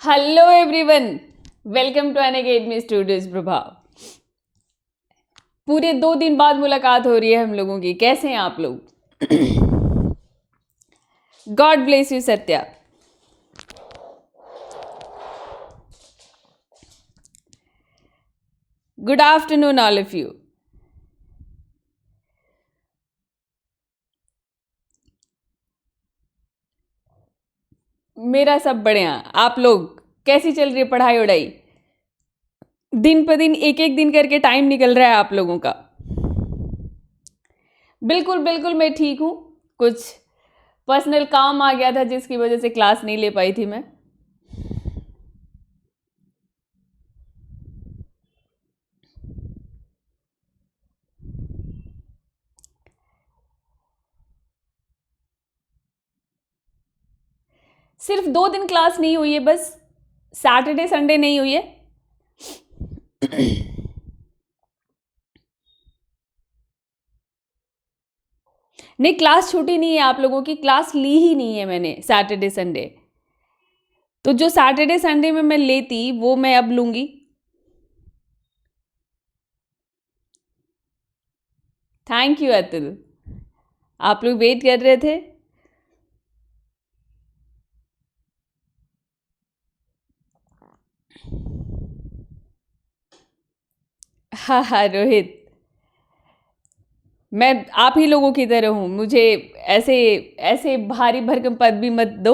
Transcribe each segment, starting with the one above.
Hello everyone, welcome to Unacademy studios Prabhav. पूरे 2 दिन बाद मुलाकात हो रही है हम लोगों की। कैसे हैं आप लोग? God bless you Satya. Good afternoon all of you. मेरा सब बढ़िया। आप लोग कैसी चल रही है पढ़ाई वढ़ाई? दिन पर दिन एक एक दिन करके टाइम निकल रहा है आप लोगों का। बिल्कुल बिल्कुल मैं ठीक हूँ। कुछ पर्सनल काम आ गया था जिसकी वजह से क्लास नहीं ले पाई थी मैं। सिर्फ 2 दिन क्लास नहीं हुई है, बस सैटरडे संडे नहीं हुई है। नहीं, क्लास छूटी नहीं है आप लोगों की। क्लास ली ही नहीं है मैंने सैटरडे संडे। तो जो सैटरडे संडे में मैं लेती वो मैं अब लूंगी। थैंक यू अतुल, आप लोग वेट कर रहे थे। हाँ हाँ रोहित, मैं आप ही लोगों की तरह हूँ। मुझे ऐसे ऐसे भारी भरकम पद भी मत दो।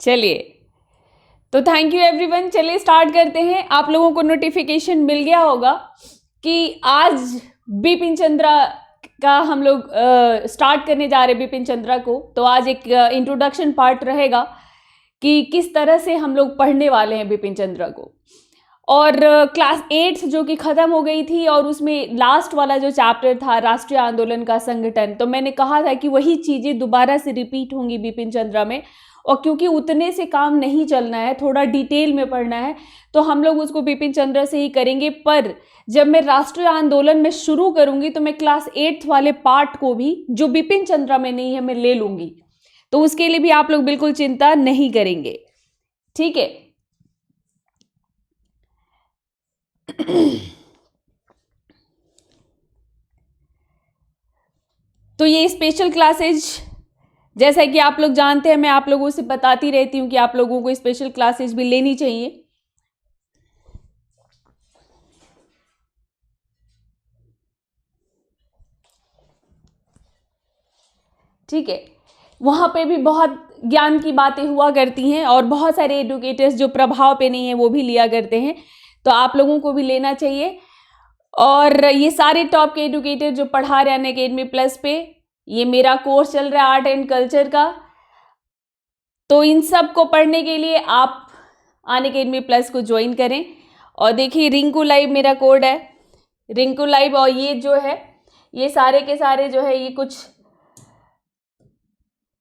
चलिए, तो थैंक यू एवरीवन। चलिए स्टार्ट करते हैं। आप लोगों को नोटिफिकेशन मिल गया होगा कि आज बिपिन चंद्रा का हम लोग स्टार्ट करने जा रहे हैं। बिपिन चंद्रा को तो आज एक इंट्रोडक्शन पार्ट रहेगा कि किस तरह से हम लोग पढ़ने वाले हैं बिपिन चंद्रा को। और क्लास 8 जो कि ख़त्म हो गई थी और उसमें लास्ट वाला जो चैप्टर था राष्ट्रीय आंदोलन का संगठन, तो मैंने कहा था कि वही चीज़ें दोबारा से रिपीट होंगी बिपिन चंद्रा में। और क्योंकि उतने से काम नहीं चलना है, थोड़ा डिटेल में पढ़ना है, तो हम लोग उसको बिपिन चंद्रा से ही करेंगे। पर जब मैं राष्ट्रीय आंदोलन में शुरू करूंगी तो मैं क्लास 8 वाले पार्ट को भी, जो बिपिन चंद्रा में नहीं है, मैं ले लूंगी। तो उसके लिए भी आप लोग बिल्कुल चिंता नहीं करेंगे, ठीक है? तो ये स्पेशल क्लासेज, जैसा कि आप लोग जानते हैं, मैं आप लोगों से बताती रहती हूँ कि आप लोगों को स्पेशल क्लासेज भी लेनी चाहिए। ठीक है, वहाँ पे भी बहुत ज्ञान की बातें हुआ करती हैं और बहुत सारे एडुकेटर्स जो प्रभाव पे नहीं है वो भी लिया करते हैं, तो आप लोगों को भी लेना चाहिए। और ये सारे टॉप के एडुकेटर जो पढ़ा रहे हैं अनअकैडमी प्लस पे, ये मेरा कोर्स चल रहा है आर्ट एंड कल्चर का, तो इन सब को पढ़ने के लिए आप अनअकैडमी प्लस को ज्वाइन करें। और देखिए रिंकू लाइव मेरा कोड है, रिंकू लाइव। और ये जो है, ये सारे के सारे जो है, ये कुछ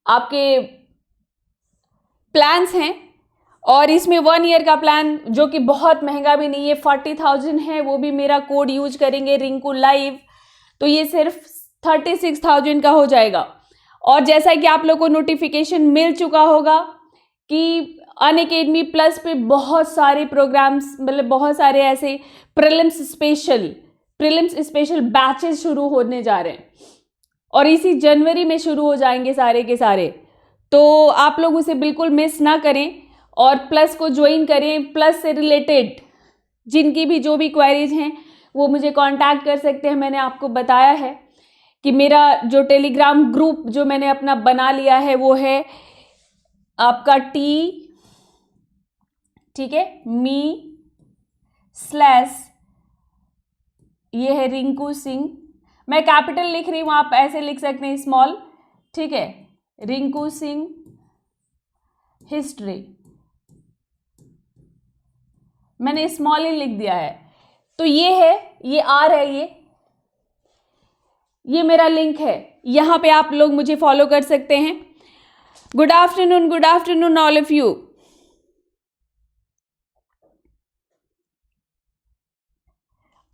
आपके प्लान्स हैं। और इसमें 1 ईयर का प्लान जो कि बहुत महंगा भी नहीं है, 40,000 है, वो भी मेरा कोड यूज करेंगे रिंकू लाइव, तो ये सिर्फ 36,000 का हो जाएगा। और जैसा कि आप लोग को नोटिफिकेशन मिल चुका होगा कि अनअकैडमी प्लस पे बहुत सारे प्रोग्राम्स, मतलब बहुत सारे ऐसे प्रीलिम्स स्पेशल बैचेस शुरू होने जा रहे हैं और इसी जनवरी में शुरू हो जाएंगे सारे के सारे। तो आप लोग उसे बिल्कुल मिस ना करें और प्लस को ज्वाइन करें। प्लस से रिलेटेड जिनकी भी जो भी क्वेरीज हैं वो मुझे कांटेक्ट कर सकते हैं। मैंने आपको बताया है कि मेरा जो टेलीग्राम ग्रुप जो मैंने अपना बना लिया है वो है आपका ठीक है, मी स्लैश ये है रिंकू सिंह, मैं कैपिटल लिख रही हूं, आप ऐसे लिख सकते हैं स्मॉल, ठीक है, रिंकू सिंह हिस्ट्री, मैंने स्मॉल ही लिख दिया है। तो ये है, ये आर है, ये मेरा लिंक है, यहां पे आप लोग मुझे फॉलो कर सकते हैं। Good afternoon all of you.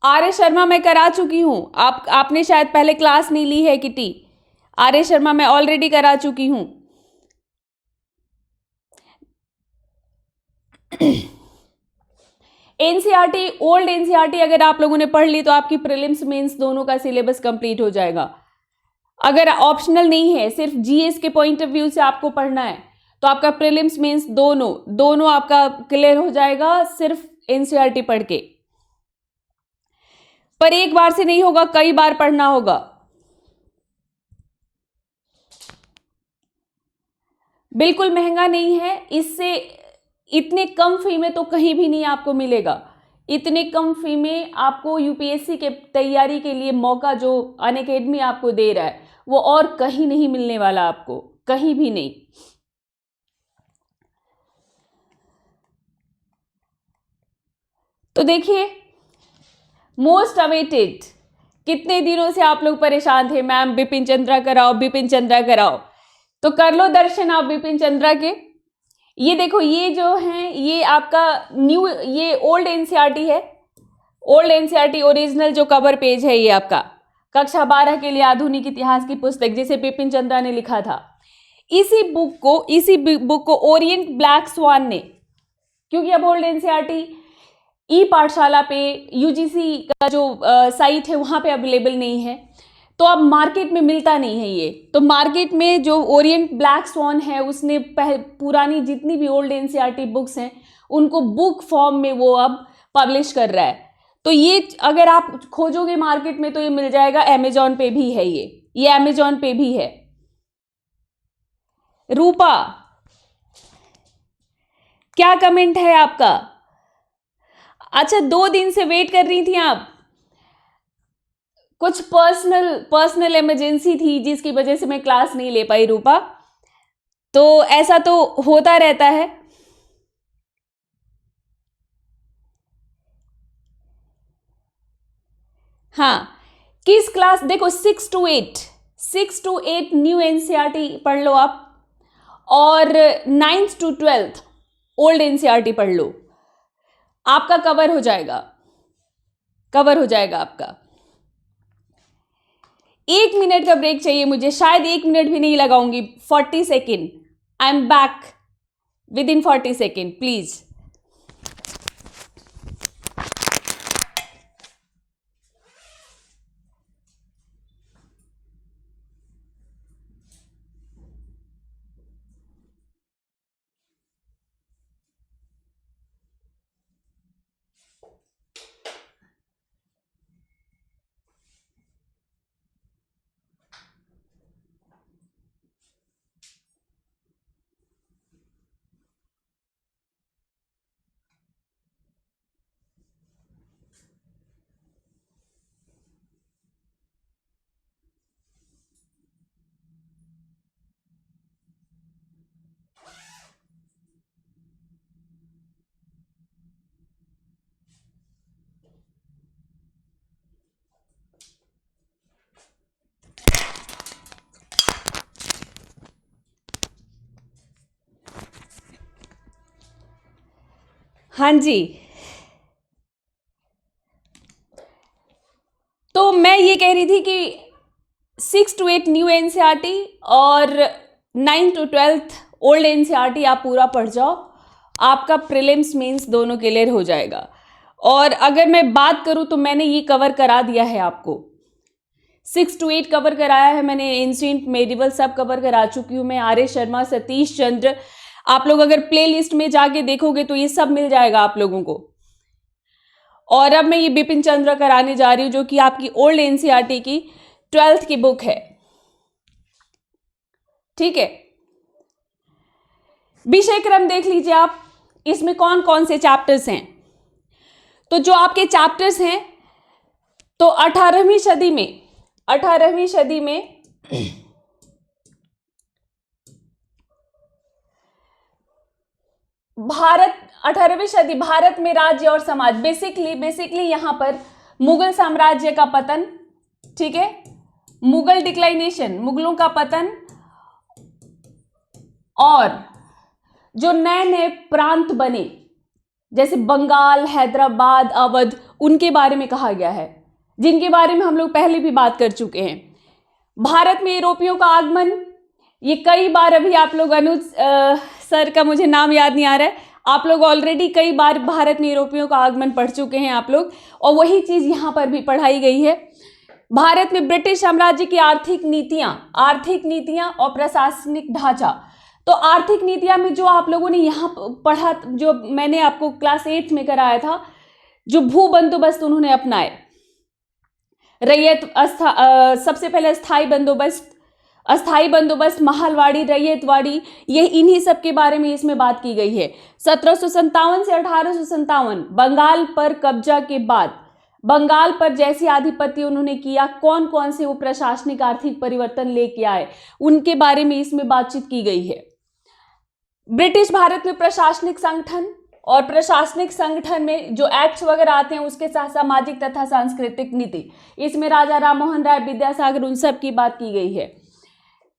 Arya Sharma मैं करा चुकी हूं, आपने शायद पहले क्लास नहीं ली है किटी। आर्य शर्मा मैं ऑलरेडी करा चुकी हूं। एनसीईआरटी, ओल्ड एनसीईआरटी अगर आप लोगों ने पढ़ ली तो आपकी प्रीलिम्स मेंस दोनों का सिलेबस कंप्लीट हो जाएगा। अगर ऑप्शनल नहीं है, सिर्फ जीएस के पॉइंट ऑफ व्यू से आपको पढ़ना है, तो आपका प्रीलिम्स मेंस दोनों आपका क्लियर हो जाएगा सिर्फ एनसीईआरटी पढ़ के। पर एक बार से नहीं होगा, कई बार पढ़ना होगा। बिल्कुल महंगा नहीं है, इससे इतने कम फी में तो कहीं भी नहीं आपको मिलेगा। इतने कम फी में आपको यूपीएससी के तैयारी के लिए मौका जो अनअकैडमी आपको दे रहा है वो और कहीं नहीं मिलने वाला, आपको कहीं भी नहीं। तो देखिए, मोस्ट अवेटेड, कितने दिनों से आप लोग परेशान थे, मैम बिपिन चंद्रा कराओ, बिपिन चंद्रा कराओ, तो कर लो दर्शन आप बिपिन चंद्रा के। ये देखो, ये जो है ये आपका न्यू, ये ओल्ड एनसीईआरटी है, ओल्ड एनसीईआरटी ओरिजिनल जो कवर पेज है, ये आपका कक्षा 12 के लिए आधुनिक इतिहास की पुस्तक जिसे बिपिन चंद्रा ने लिखा था। इसी बुक को ओरिएंट ब्लैक स्वान ने, क्योंकि अब ओल्ड एनसीईआरटी ई पाठशाला पे यूजीसी का जो साइट है वहां पे अवेलेबल नहीं है, तो अब मार्केट में मिलता नहीं है ये। तो मार्केट में जो ओरिएंट ब्लैक स्वान है उसने पुरानी जितनी भी ओल्ड एनसीईआरटी बुक्स हैं उनको बुक फॉर्म में वो अब पब्लिश कर रहा है। तो ये अगर आप खोजोगे मार्केट में तो ये मिल जाएगा, अमेजॉन पे भी है, ये अमेजॉन पे भी है। रूपा, क्या कमेंट है आपका? अच्छा, 2 दिन से वेट कर रही थी आप, कुछ पर्सनल इमरजेंसी थी जिसकी वजह से मैं क्लास नहीं ले पाई रूपा, तो ऐसा तो होता रहता है। हाँ, किस क्लास, देखो 6 to 8 न्यू एनसीईआरटी पढ़ लो आप, और 9th to 12th old NCERT पढ़ लो, आपका कवर हो जाएगा आपका। 1 मिनट का ब्रेक चाहिए मुझे, शायद 1 मिनट भी नहीं लगाऊंगी, 40 second. I am back with in 40 second please. हाँ जी, तो मैं ये कह रही थी कि 6 to 8 न्यू एनसीईआरटी और 9 to 12th ओल्ड एनसीईआरटी आप पूरा पढ़ जाओ, आपका प्रीलिम्स मेंस दोनों क्लियर हो जाएगा। और अगर मैं बात करूं तो मैंने ये कवर करा दिया है आपको, 6 to 8 कवर कराया है मैंने, एंशिएंट मेडिवल सब कवर करा चुकी हूँ मैं, आर्य शर्मा, सतीश चंद्र, आप लोग अगर प्ले लिस्ट में जाके देखोगे तो ये सब मिल जाएगा आप लोगों को। और अब मैं ये बिपिन चंद्र कराने जा रही हूँ जो कि आपकी ओल्ड एनसीईआरटी की 12th की बुक है, ठीक है। विषय क्रम देख लीजिए आप, इसमें कौन कौन से चैप्टर्स हैं? तो जो आपके चैप्टर्स हैं, तो 18वीं सदी में भारत, 18वीं सदी भारत में राज्य और समाज, बेसिकली यहां पर मुगल साम्राज्य का पतन, ठीक है, मुगल डिक्लाइनेशन, मुगलों का पतन, और जो नए नए प्रांत बने जैसे बंगाल, हैदराबाद, अवध, उनके बारे में कहा गया है, जिनके बारे में हम लोग पहले भी बात कर चुके हैं। भारत में यूरोपियों का आगमन, ये कई बार, अभी आप लोग अनुज सर का मुझे नाम याद नहीं आ रहा है, आप लोग ऑलरेडी कई बार भारत में यूरोपियों का आगमन पढ़ चुके हैं आप लोग, और वही चीज यहाँ पर भी पढ़ाई गई है। भारत में ब्रिटिश साम्राज्य की आर्थिक नीतियां और प्रशासनिक ढांचा। तो आर्थिक नीतियां में जो आप लोगों ने यहाँ पढ़ा, जो मैंने आपको क्लास 8 में कराया था, जो भू बंदोबस्त उन्होंने अपनाए, सबसे पहले अस्थाई बंदोबस्त, महलवाड़ी, रैयतवाड़ी, ये इन्हीं सब के बारे में इसमें बात की गई है। 1757 से 1857 बंगाल पर कब्जा के बाद बंगाल पर जैसे आधिपत्य उन्होंने किया, कौन कौन से वो प्रशासनिक आर्थिक परिवर्तन लेके आए, उनके बारे में इसमें बातचीत की गई है। ब्रिटिश भारत में प्रशासनिक संगठन, और प्रशासनिक संगठन में जो एक्ट्स वगैरह आते हैं उसके साथ सामाजिक तथा सांस्कृतिक नीति, इसमें राजा राममोहन राय, विद्यासागर, उन सब की बात की गई है।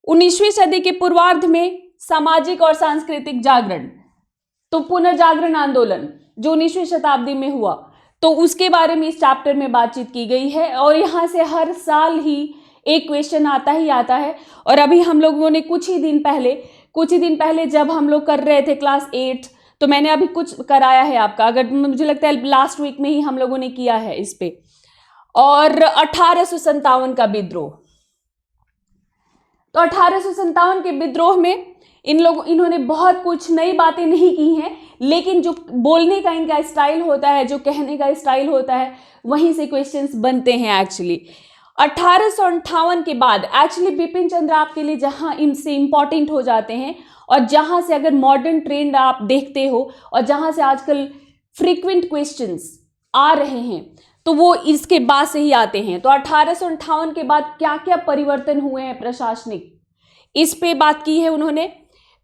19वीं सदी के पूर्वार्ध में सामाजिक और सांस्कृतिक जागरण, तो पुनर्जागरण आंदोलन जो 19वीं शताब्दी में हुआ, तो उसके बारे में इस चैप्टर में बातचीत की गई है। और यहाँ से हर साल ही एक क्वेश्चन आता है। और अभी हम लोगों ने कुछ ही दिन पहले जब हम लोग कर रहे थे क्लास 8, तो मैंने अभी कुछ कराया है आपका, अगर मुझे लगता है लास्ट वीक में ही हम लोगों ने किया है इस पे। और 1857 का विद्रोह, तो 1857 के विद्रोह में इन्होंने बहुत कुछ नई बातें नहीं की हैं, लेकिन जो बोलने का इनका स्टाइल होता है, जो कहने का स्टाइल होता है, वहीं से क्वेश्चंस बनते हैं एक्चुअली। 1858 के बाद एक्चुअली बिपिन चंद्र आपके लिए जहां इनसे इंपॉर्टेंट हो जाते हैं, और जहां से अगर मॉडर्न ट्रेंड आप देखते हो, और जहां से आजकल फ्रीक्वेंट क्वेश्चंस आ रहे हैं, तो वो इसके बाद से ही आते हैं। तो 1858 के बाद क्या क्या परिवर्तन हुए हैं प्रशासनिक, इस पे बात की है उन्होंने।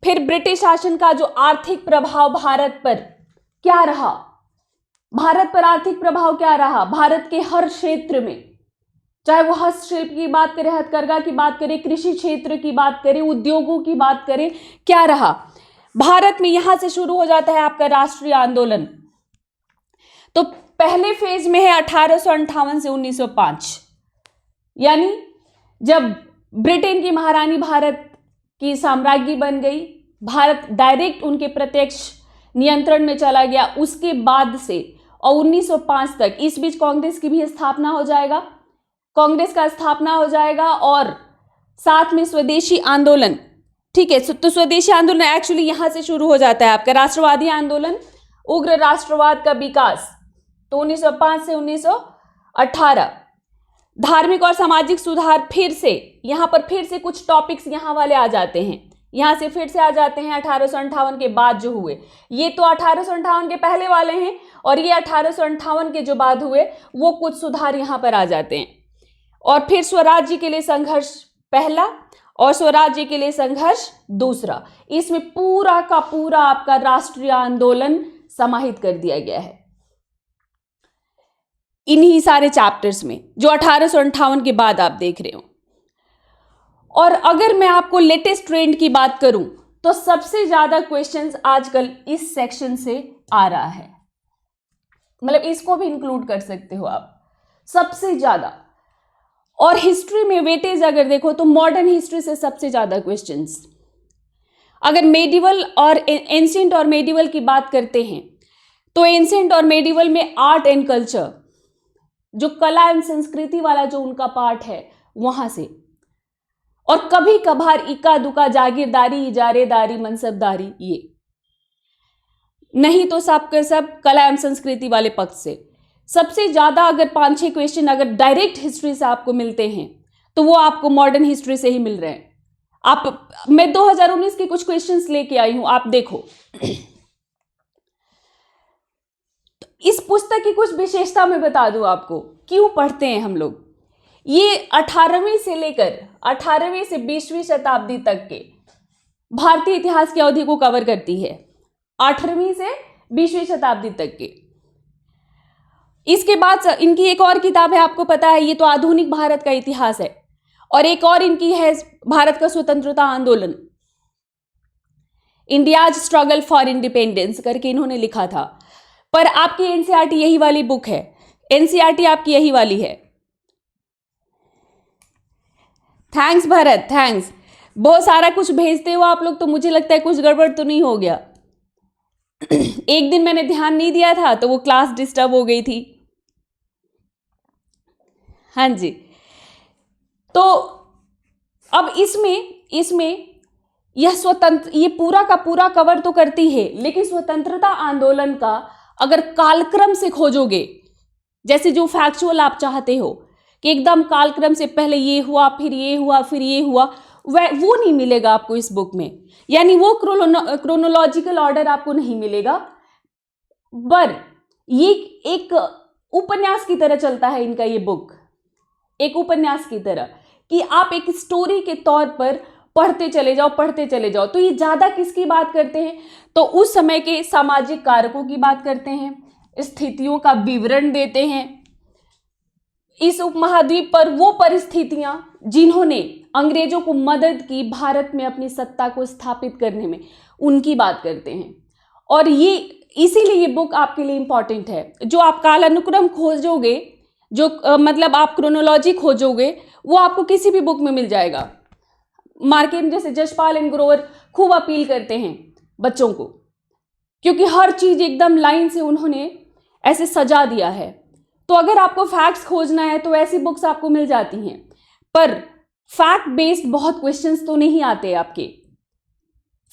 फिर ब्रिटिश शासन का जो आर्थिक प्रभाव भारत पर क्या रहा, आर्थिक प्रभाव क्या रहा भारत के हर क्षेत्र में, चाहे वो हस्तशिल्प की बात करें, हथकरघा की बात करें, कृषि क्षेत्र की बात करें, उद्योगों की बात करें, क्या रहा भारत में। यहां से शुरू हो जाता है आपका राष्ट्रीय आंदोलन। तो पहले फेज में है 1858 से 1905, यानी जब ब्रिटेन की महारानी भारत की साम्राज्ञी बन गई, भारत डायरेक्ट उनके प्रत्यक्ष नियंत्रण में चला गया। उसके बाद से और 1905 तक, इस बीच कांग्रेस की भी स्थापना हो जाएगा, कांग्रेस का स्थापना हो जाएगा, और साथ में स्वदेशी आंदोलन, ठीक है। तो स्वदेशी आंदोलन एक्चुअली यहां से शुरू हो जाता है आपका राष्ट्रवादी आंदोलन, उग्र राष्ट्रवाद का विकास, तो 1905 से 1918। धार्मिक और सामाजिक सुधार, फिर से यहां पर फिर से कुछ टॉपिक्स यहां वाले आ जाते हैं, यहां से फिर से आ जाते हैं 1858 के बाद जो हुए। ये तो 1858 के पहले वाले हैं, और ये 1858 के जो बाद हुए वो कुछ सुधार यहां पर आ जाते हैं। और फिर स्वराज्य के लिए संघर्ष पहला, और स्वराज्य के लिए संघर्ष दूसरा। इसमें पूरा का पूरा आपका राष्ट्रीय आंदोलन समाहित कर दिया गया है इन्हीं सारे चैप्टर्स में, जो 1858 के बाद आप देख रहे हो। और अगर मैं आपको लेटेस्ट ट्रेंड की बात करूं, तो सबसे ज्यादा क्वेश्चंस आजकल इस सेक्शन से आ रहा है, मतलब इसको भी इंक्लूड कर सकते हो आप, सबसे ज्यादा। और हिस्ट्री में वेटेज अगर देखो तो मॉडर्न हिस्ट्री से सबसे ज्यादा क्वेश्चंस। अगर मेडिवल और एंशिएंट और मेडिवल की बात करते हैं, तो एंशिएंट और मेडिवल में आर्ट एंड कल्चर, जो कला एवं संस्कृति वाला जो उनका पार्ट है, वहां से। और कभी कभार इक्का दुक्का जागीरदारी, इजारेदारी, मनसबदारी, ये नहीं तो सब के सब कला एवं संस्कृति वाले पक्ष से। सबसे ज्यादा अगर 5-6 क्वेश्चन अगर डायरेक्ट हिस्ट्री से आपको मिलते हैं, तो वो आपको मॉडर्न हिस्ट्री से ही मिल रहे हैं। मैं 2019 के कुछ क्वेश्चंस लेके आई हूं, आप देखो। इस पुस्तक की कुछ विशेषता मैं बता दूं आपको, क्यों पढ़ते हैं हम लोग। ये 18वीं से लेकर 18वीं से 20वीं शताब्दी तक के भारतीय इतिहास की अवधि को कवर करती है, 18वीं से 20वीं शताब्दी तक के। इसके बाद इनकी एक और किताब है, आपको पता है, ये तो आधुनिक भारत का इतिहास है, और एक और इनकी है भारत का स्वतंत्रता आंदोलन, इंडियाज स्ट्रगल फॉर इंडिपेंडेंस करके इन्होंने लिखा था। पर आपकी एनसीईआरटी यही वाली बुक है, एनसीईआरटी आपकी यही वाली है। Thanks Bharat, thanks. बहुत सारा कुछ भेजते हो आप लोग, तो मुझे लगता है कुछ गड़बड़ तो नहीं हो गया। एक दिन मैंने ध्यान नहीं दिया था तो वो क्लास डिस्टर्ब हो गई थी। हाँ जी, तो अब इसमें ये पूरा का पूरा कवर तो करती है, लेकिन स्वतंत्रता आंदोलन का अगर कालक्रम से खोजोगे, जैसे जो फैक्चुअल आप चाहते हो कि एकदम कालक्रम से पहले ये हुआ, फिर ये हुआ, फिर ये हुआ, वो नहीं मिलेगा आपको इस बुक में। यानी वो क्रोनोलॉजिकल ऑर्डर आपको नहीं मिलेगा, पर ये एक उपन्यास की तरह चलता है इनका ये बुक, एक उपन्यास की तरह, कि आप एक स्टोरी के तौर पर पढ़ते चले जाओ। तो ये ज्यादा किसकी बात करते हैं, तो उस समय के सामाजिक कारकों की बात करते हैं, स्थितियों का विवरण देते हैं, इस उपमहाद्वीप पर वो परिस्थितियां जिन्होंने अंग्रेजों को मदद की भारत में अपनी सत्ता को स्थापित करने में, उनकी बात करते हैं। और ये इसीलिए ये बुक आपके लिए इंपॉर्टेंट है। जो आप कालानुक्रम खोजोगे, जो मतलब आप क्रोनोलॉजी खोजोगे, वो आपको किसी भी बुक में मिल जाएगा। मार्केट में जैसे जसपाल एंड ग्रोवर खूब अपील करते हैं बच्चों को, क्योंकि हर चीज एकदम लाइन से उन्होंने ऐसे सजा दिया है। तो अगर आपको फैक्ट्स खोजना है तो ऐसी बुक्स आपको मिल जाती हैं, पर फैक्ट बेस्ड बहुत क्वेश्चंस तो नहीं आते आपके।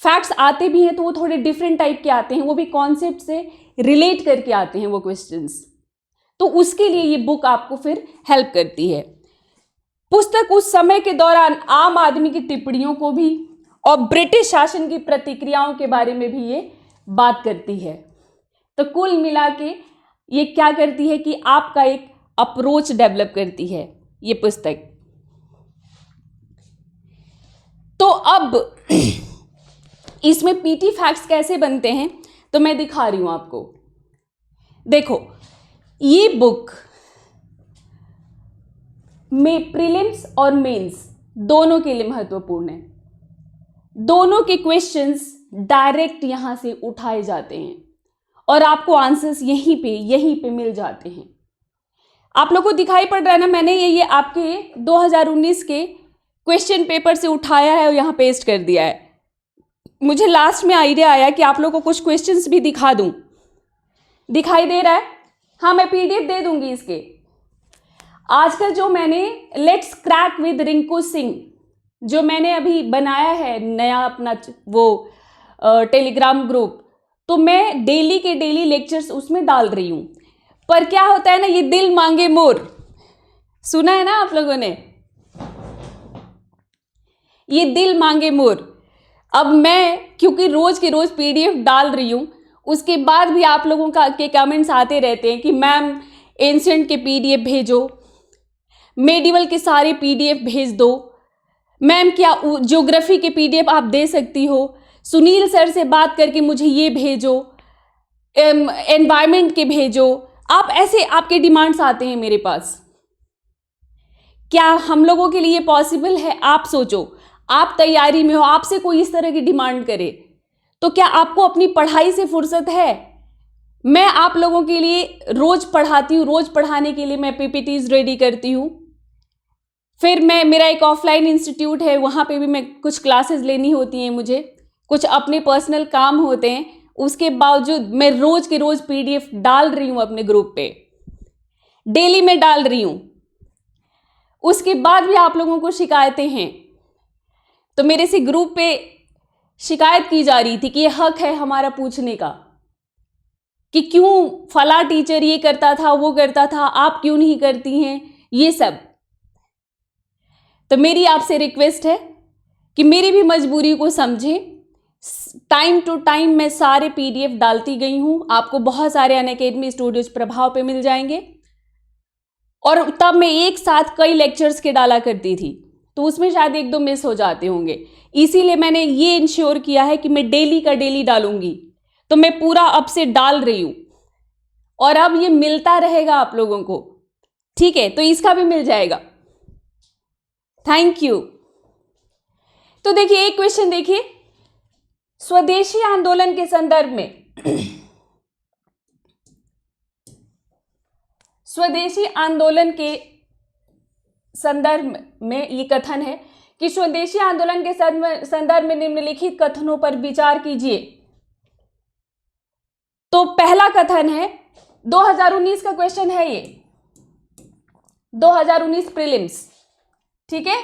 फैक्ट्स आते भी हैं तो वो थोड़े डिफरेंट टाइप के आते हैं, वो भी कॉन्सेप्ट से रिलेट करके आते हैं वो क्वेश्चंस। तो उसके लिए ये बुक आपको फिर हेल्प करती है। पुस्तक उस समय के दौरान आम आदमी की टिप्पणियों को भी और ब्रिटिश शासन की प्रतिक्रियाओं के बारे में भी ये बात करती है। तो कुल मिला के ये क्या करती है कि आपका एक अप्रोच डेवलप करती है ये पुस्तक। तो अब इसमें पीटी फैक्ट्स कैसे बनते हैं तो मैं दिखा रही हूं आपको। देखो, ये बुक में प्रीलिम्स और मेंस दोनों के लिए महत्वपूर्ण है। दोनों के क्वेश्चंस डायरेक्ट यहां से उठाए जाते हैं और आपको आंसर्स यहीं पे मिल जाते हैं। आप लोगों को दिखाई पड़ रहा है ना, मैंने ये आपके 2019 के क्वेश्चन पेपर से उठाया है और यहाँ पेस्ट कर दिया है। मुझे लास्ट में आइडिया आया कि आप लोगों को कुछ क्वेश्चंस भी दिखा दूं। दिखाई दे रहा है? हाँ, मैं पीडीएफ दे दूंगी इसके। आजकल जो मैंने let's crack with Rinku Singh जो मैंने अभी बनाया है नया अपना वो टेलीग्राम ग्रुप, तो मैं डेली के डेली लेक्चर्स उसमें डाल रही हूं। पर क्या होता है ना, ये दिल मांगे मोर सुना है ना आप लोगों ने, ये दिल मांगे मोर। अब मैं क्योंकि रोज के रोज पीडीएफ डाल रही हूं, उसके बाद भी आप लोगों के कमेंट्स आते रहते हैं कि मैम एंशिएंट के पीडीएफ भेजो, मेडिवल के सारे पीडीएफ भेज दो, मैम क्या ज्योग्राफी के पीडीएफ आप दे सकती हो, सुनील सर से बात करके मुझे ये भेजो, एनवायरमेंट के भेजो। आप ऐसे आपके डिमांड्स आते हैं मेरे पास। क्या हम लोगों के लिए पॉसिबल है? आप सोचो, आप तैयारी में हो, आपसे कोई इस तरह की डिमांड करे तो क्या आपको अपनी पढ़ाई से फुर्सत है? मैं आप लोगों के लिए रोज पढ़ाती हूँ, रोज पढ़ाने के लिए मैं पीपीटीज रेडी करती हूँ। फिर मेरा एक ऑफलाइन इंस्टीट्यूट है, वहाँ पे भी मैं कुछ क्लासेस लेनी होती हैं, मुझे कुछ अपने पर्सनल काम होते हैं। उसके बावजूद मैं रोज के रोज पीडीएफ डाल रही हूँ अपने ग्रुप पे, डेली में डाल रही हूँ। उसके बाद भी आप लोगों को शिकायतें हैं, तो मेरे से ग्रुप पे शिकायत की जा रही थी कि ये हक है हमारा पूछने का कि क्यों फला टीचर ये करता था, वो करता था, आप क्यों नहीं करती हैं ये सब। तो मेरी आपसे रिक्वेस्ट है कि मेरी भी मजबूरी को समझें, टाइम टू टाइम मैं सारे पीडीएफ डालती गई हूं, आपको बहुत सारे अनअकैडमी स्टूडियोज प्रभाव पे मिल जाएंगे। और तब मैं एक साथ कई लेक्चर्स के डाला करती थी, तो उसमें शायद एक दो मिस हो जाते होंगे, इसीलिए मैंने ये इंश्योर किया है कि मैं डेली का डेली डालूंगी। तो मैं पूरा अब से डाल रही हूं और अब ये मिलता रहेगा आप लोगों को, ठीक है? तो इसका भी मिल जाएगा। Thank you. तो देखिए एक क्वेश्चन देखिए, स्वदेशी आंदोलन के संदर्भ में स्वदेशी आंदोलन के संदर्भ में ये कथन है कि स्वदेशी आंदोलन के संदर्भ में निम्नलिखित कथनों पर विचार कीजिए। तो पहला कथन है, 2019 का क्वेश्चन है ये, 2019 प्रीलिम्स, ठीक है,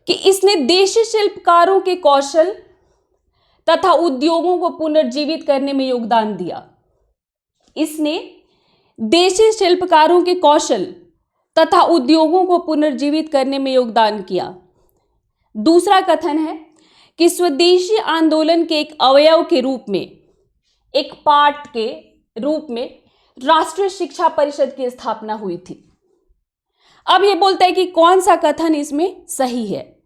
कि इसने देशी शिल्पकारों के कौशल तथा उद्योगों को पुनर्जीवित करने में योगदान दिया। इसने देशी शिल्पकारों के कौशल तथा उद्योगों को पुनर्जीवित करने में योगदान किया। दूसरा कथन है कि स्वदेशी आंदोलन के एक अवयव के रूप में, एक पार्ट के रूप में राष्ट्रीय शिक्षा परिषद की स्थापना हुई थी। अब ये बोलता है कि कौन सा कथन इसमें सही है।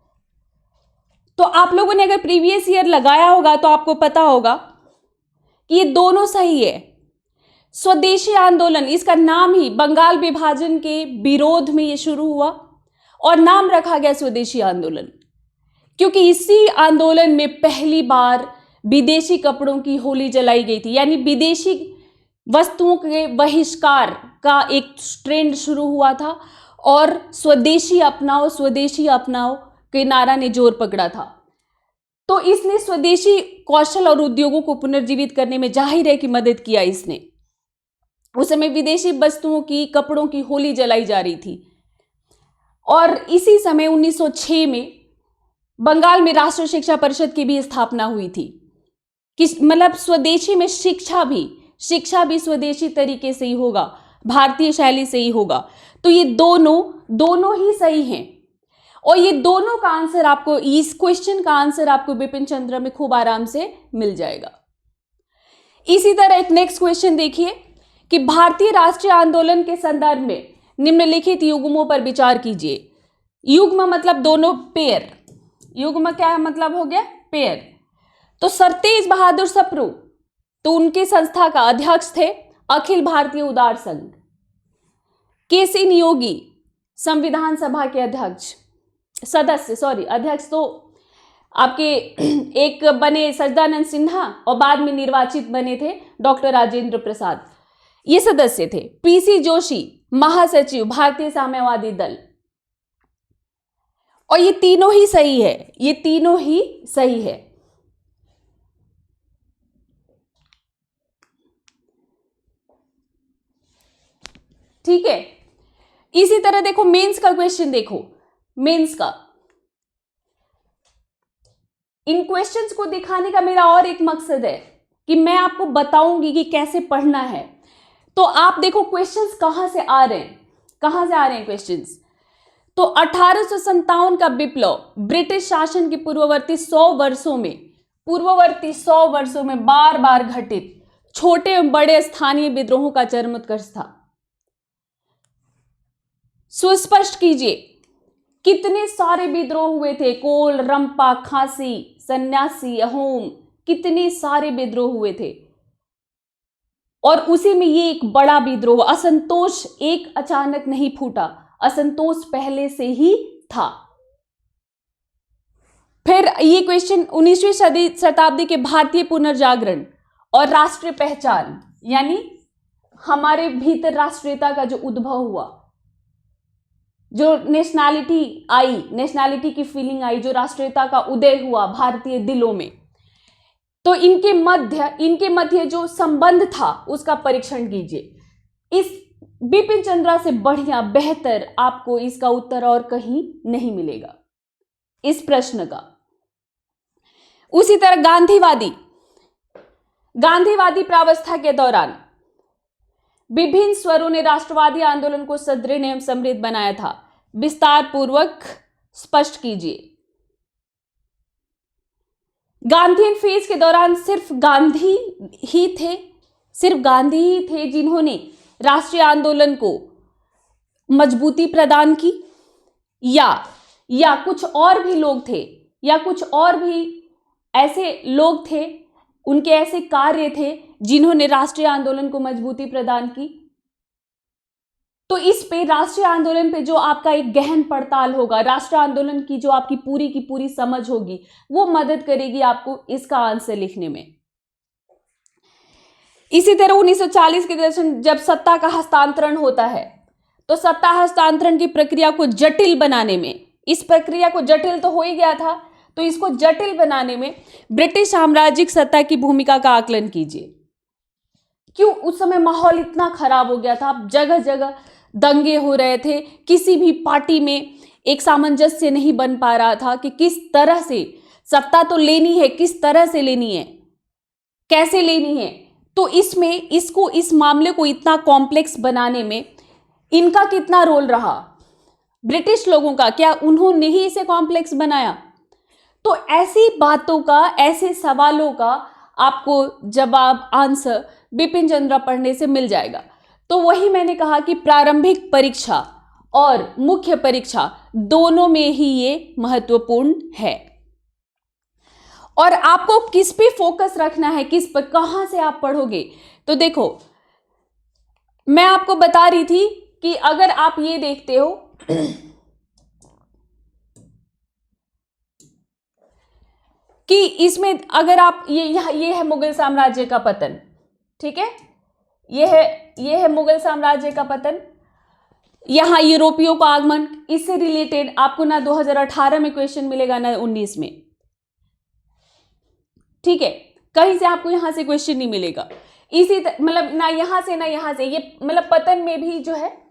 तो आप लोगों ने अगर प्रीवियस ईयर लगाया होगा तो आपको पता होगा कि ये दोनों सही है। स्वदेशी आंदोलन, इसका नाम ही बंगाल विभाजन के विरोध में ये शुरू हुआ और नाम रखा गया स्वदेशी आंदोलन, क्योंकि इसी आंदोलन में पहली बार विदेशी कपड़ों की होली जलाई गई थी, यानी विदेशी वस्तुओं के बहिष्कार का एक ट्रेंड शुरू हुआ था और स्वदेशी अपनाओ के नारा ने जोर पकड़ा था। तो इसने स्वदेशी कौशल और उद्योगों को पुनर्जीवित करने में जाहिर है कि मदद किया इसने। उस समय विदेशी वस्तुओं की, कपड़ों की होली जलाई जा रही थी और इसी समय 1906 में बंगाल में राष्ट्रीय शिक्षा परिषद की भी स्थापना हुई थी कि मतलब स्वदेशी में शिक्षा भी स्वदेशी तरीके से ही होगा, भारतीय शैली से ही होगा। तो ये दोनों ही सही हैं और ये दोनों का आंसर आपको, इस क्वेश्चन का आंसर आपको बिपिन चंद्र में खूब आराम से मिल जाएगा। इसी तरह एक नेक्स्ट क्वेश्चन देखिए कि भारतीय राष्ट्रीय आंदोलन के संदर्भ में निम्नलिखित युग्मों पर विचार कीजिए। युग्म मतलब दोनों, पेयर। युग्म क्या मतलब हो गया? पेयर। तो सरतेज बहादुर सप्रू, तो उनके संस्था का अध्यक्ष थे अखिल भारतीय उदार संघ। केसी नियोगी संविधान सभा के अध्यक्ष तो आपके एक बने सच्चिदानंद सिन्हा और बाद में निर्वाचित बने थे डॉक्टर राजेंद्र प्रसाद, ये सदस्य थे। पीसी जोशी महासचिव भारतीय साम्यवादी दल। और ये तीनों ही सही है, ठीक है। इसी तरह देखो मेंस का क्वेश्चन, देखो मेंस का। इन क्वेश्चंस को दिखाने का मेरा और एक मकसद है कि मैं आपको बताऊंगी कि कैसे पढ़ना है। तो आप देखो क्वेश्चंस कहां से आ रहे हैं क्वेश्चंस। तो 1857 का विप्लव ब्रिटिश शासन के पूर्ववर्ती 100 वर्षों में बार बार घटित छोटे एवं बड़े स्थानीय विद्रोहों का चरमोत्कर्ष था। सुस्पष्ट कीजिए कितने सारे विद्रोह हुए थे। कोल, रंपा, खांसी, सन्यासी, अहोम, कितने सारे विद्रोह हुए थे और उसी में ये एक बड़ा विद्रोह। असंतोष एक अचानक नहीं फूटा, असंतोष पहले से ही था। फिर ये क्वेश्चन 19वीं शताब्दी के भारतीय पुनर्जागरण और राष्ट्रीय पहचान, यानी हमारे भीतर राष्ट्रीयता का जो उद्भव हुआ, जो नेशनैलिटी की फीलिंग आई, जो राष्ट्रीयता का उदय हुआ भारतीय दिलों में, तो इनके मध्य जो संबंध था उसका परीक्षण कीजिए। इस बिपिन चंद्रा से बढ़िया, बेहतर आपको इसका उत्तर और कहीं नहीं मिलेगा इस प्रश्न का। उसी तरह गांधीवादी प्रावस्था के दौरान विभिन्न स्वरों ने राष्ट्रवादी आंदोलन को सुदृढ़ एवं समृद्ध बनाया था। विस्तार पूर्वक स्पष्ट कीजिए। गांधीयन फेज के दौरान सिर्फ गांधी ही थे जिन्होंने राष्ट्रीय आंदोलन को मजबूती प्रदान की, या कुछ और भी लोग थे, या कुछ और भी ऐसे लोग थे, उनके ऐसे कार्य थे जिन्होंने राष्ट्रीय आंदोलन को मजबूती प्रदान की? तो इस पे राष्ट्रीय आंदोलन पे जो आपका एक गहन पड़ताल होगा, राष्ट्रीय आंदोलन की जो आपकी पूरी की पूरी समझ होगी, वो मदद करेगी आपको इसका आंसर लिखने में। इसी तरह 1940 के दशक जब सत्ता का हस्तांतरण होता है, तो सत्ता हस्तांतरण की प्रक्रिया को जटिल बनाने में, इस प्रक्रिया को जटिल तो हो ही गया था, तो इसको जटिल बनाने में ब्रिटिश साम्राज्यिक सत्ता की भूमिका का आकलन कीजिए। क्यों उस समय माहौल इतना खराब हो गया था, जगह जगह दंगे हो रहे थे, किसी भी पार्टी में एक सामंजस्य नहीं बन पा रहा था कि किस तरह से सत्ता तो लेनी है, किस तरह से लेनी है, कैसे लेनी है। तो इसमें इस मामले को इतना कॉम्प्लेक्स बनाने में इनका कितना रोल रहा, ब्रिटिश लोगों का, क्या उन्होंने ही इसे कॉम्प्लेक्स बनाया? तो ऐसी बातों का, ऐसे सवालों का आपको जवाब, आंसर बिपिन चंद्रा पढ़ने से मिल जाएगा। तो वही मैंने कहा कि प्रारंभिक परीक्षा और मुख्य परीक्षा दोनों में ही ये महत्वपूर्ण है। और आपको किस पे फोकस रखना है, किस पर, कहां से आप पढ़ोगे? तो देखो, मैं आपको बता रही थी कि अगर आप ये देखते हो कि इसमें अगर आप ये है मुगल साम्राज्य का पतन, ठीक है, ये है मुगल साम्राज्य का पतन, यहां यूरोपियों का आगमन, इससे रिलेटेड आपको ना 2018 में क्वेश्चन मिलेगा ना 19 में, ठीक है, कहीं से आपको यहां से क्वेश्चन नहीं मिलेगा। इसी मतलब ना यहां से ना यहां से, ये मतलब पतन में भी जो है,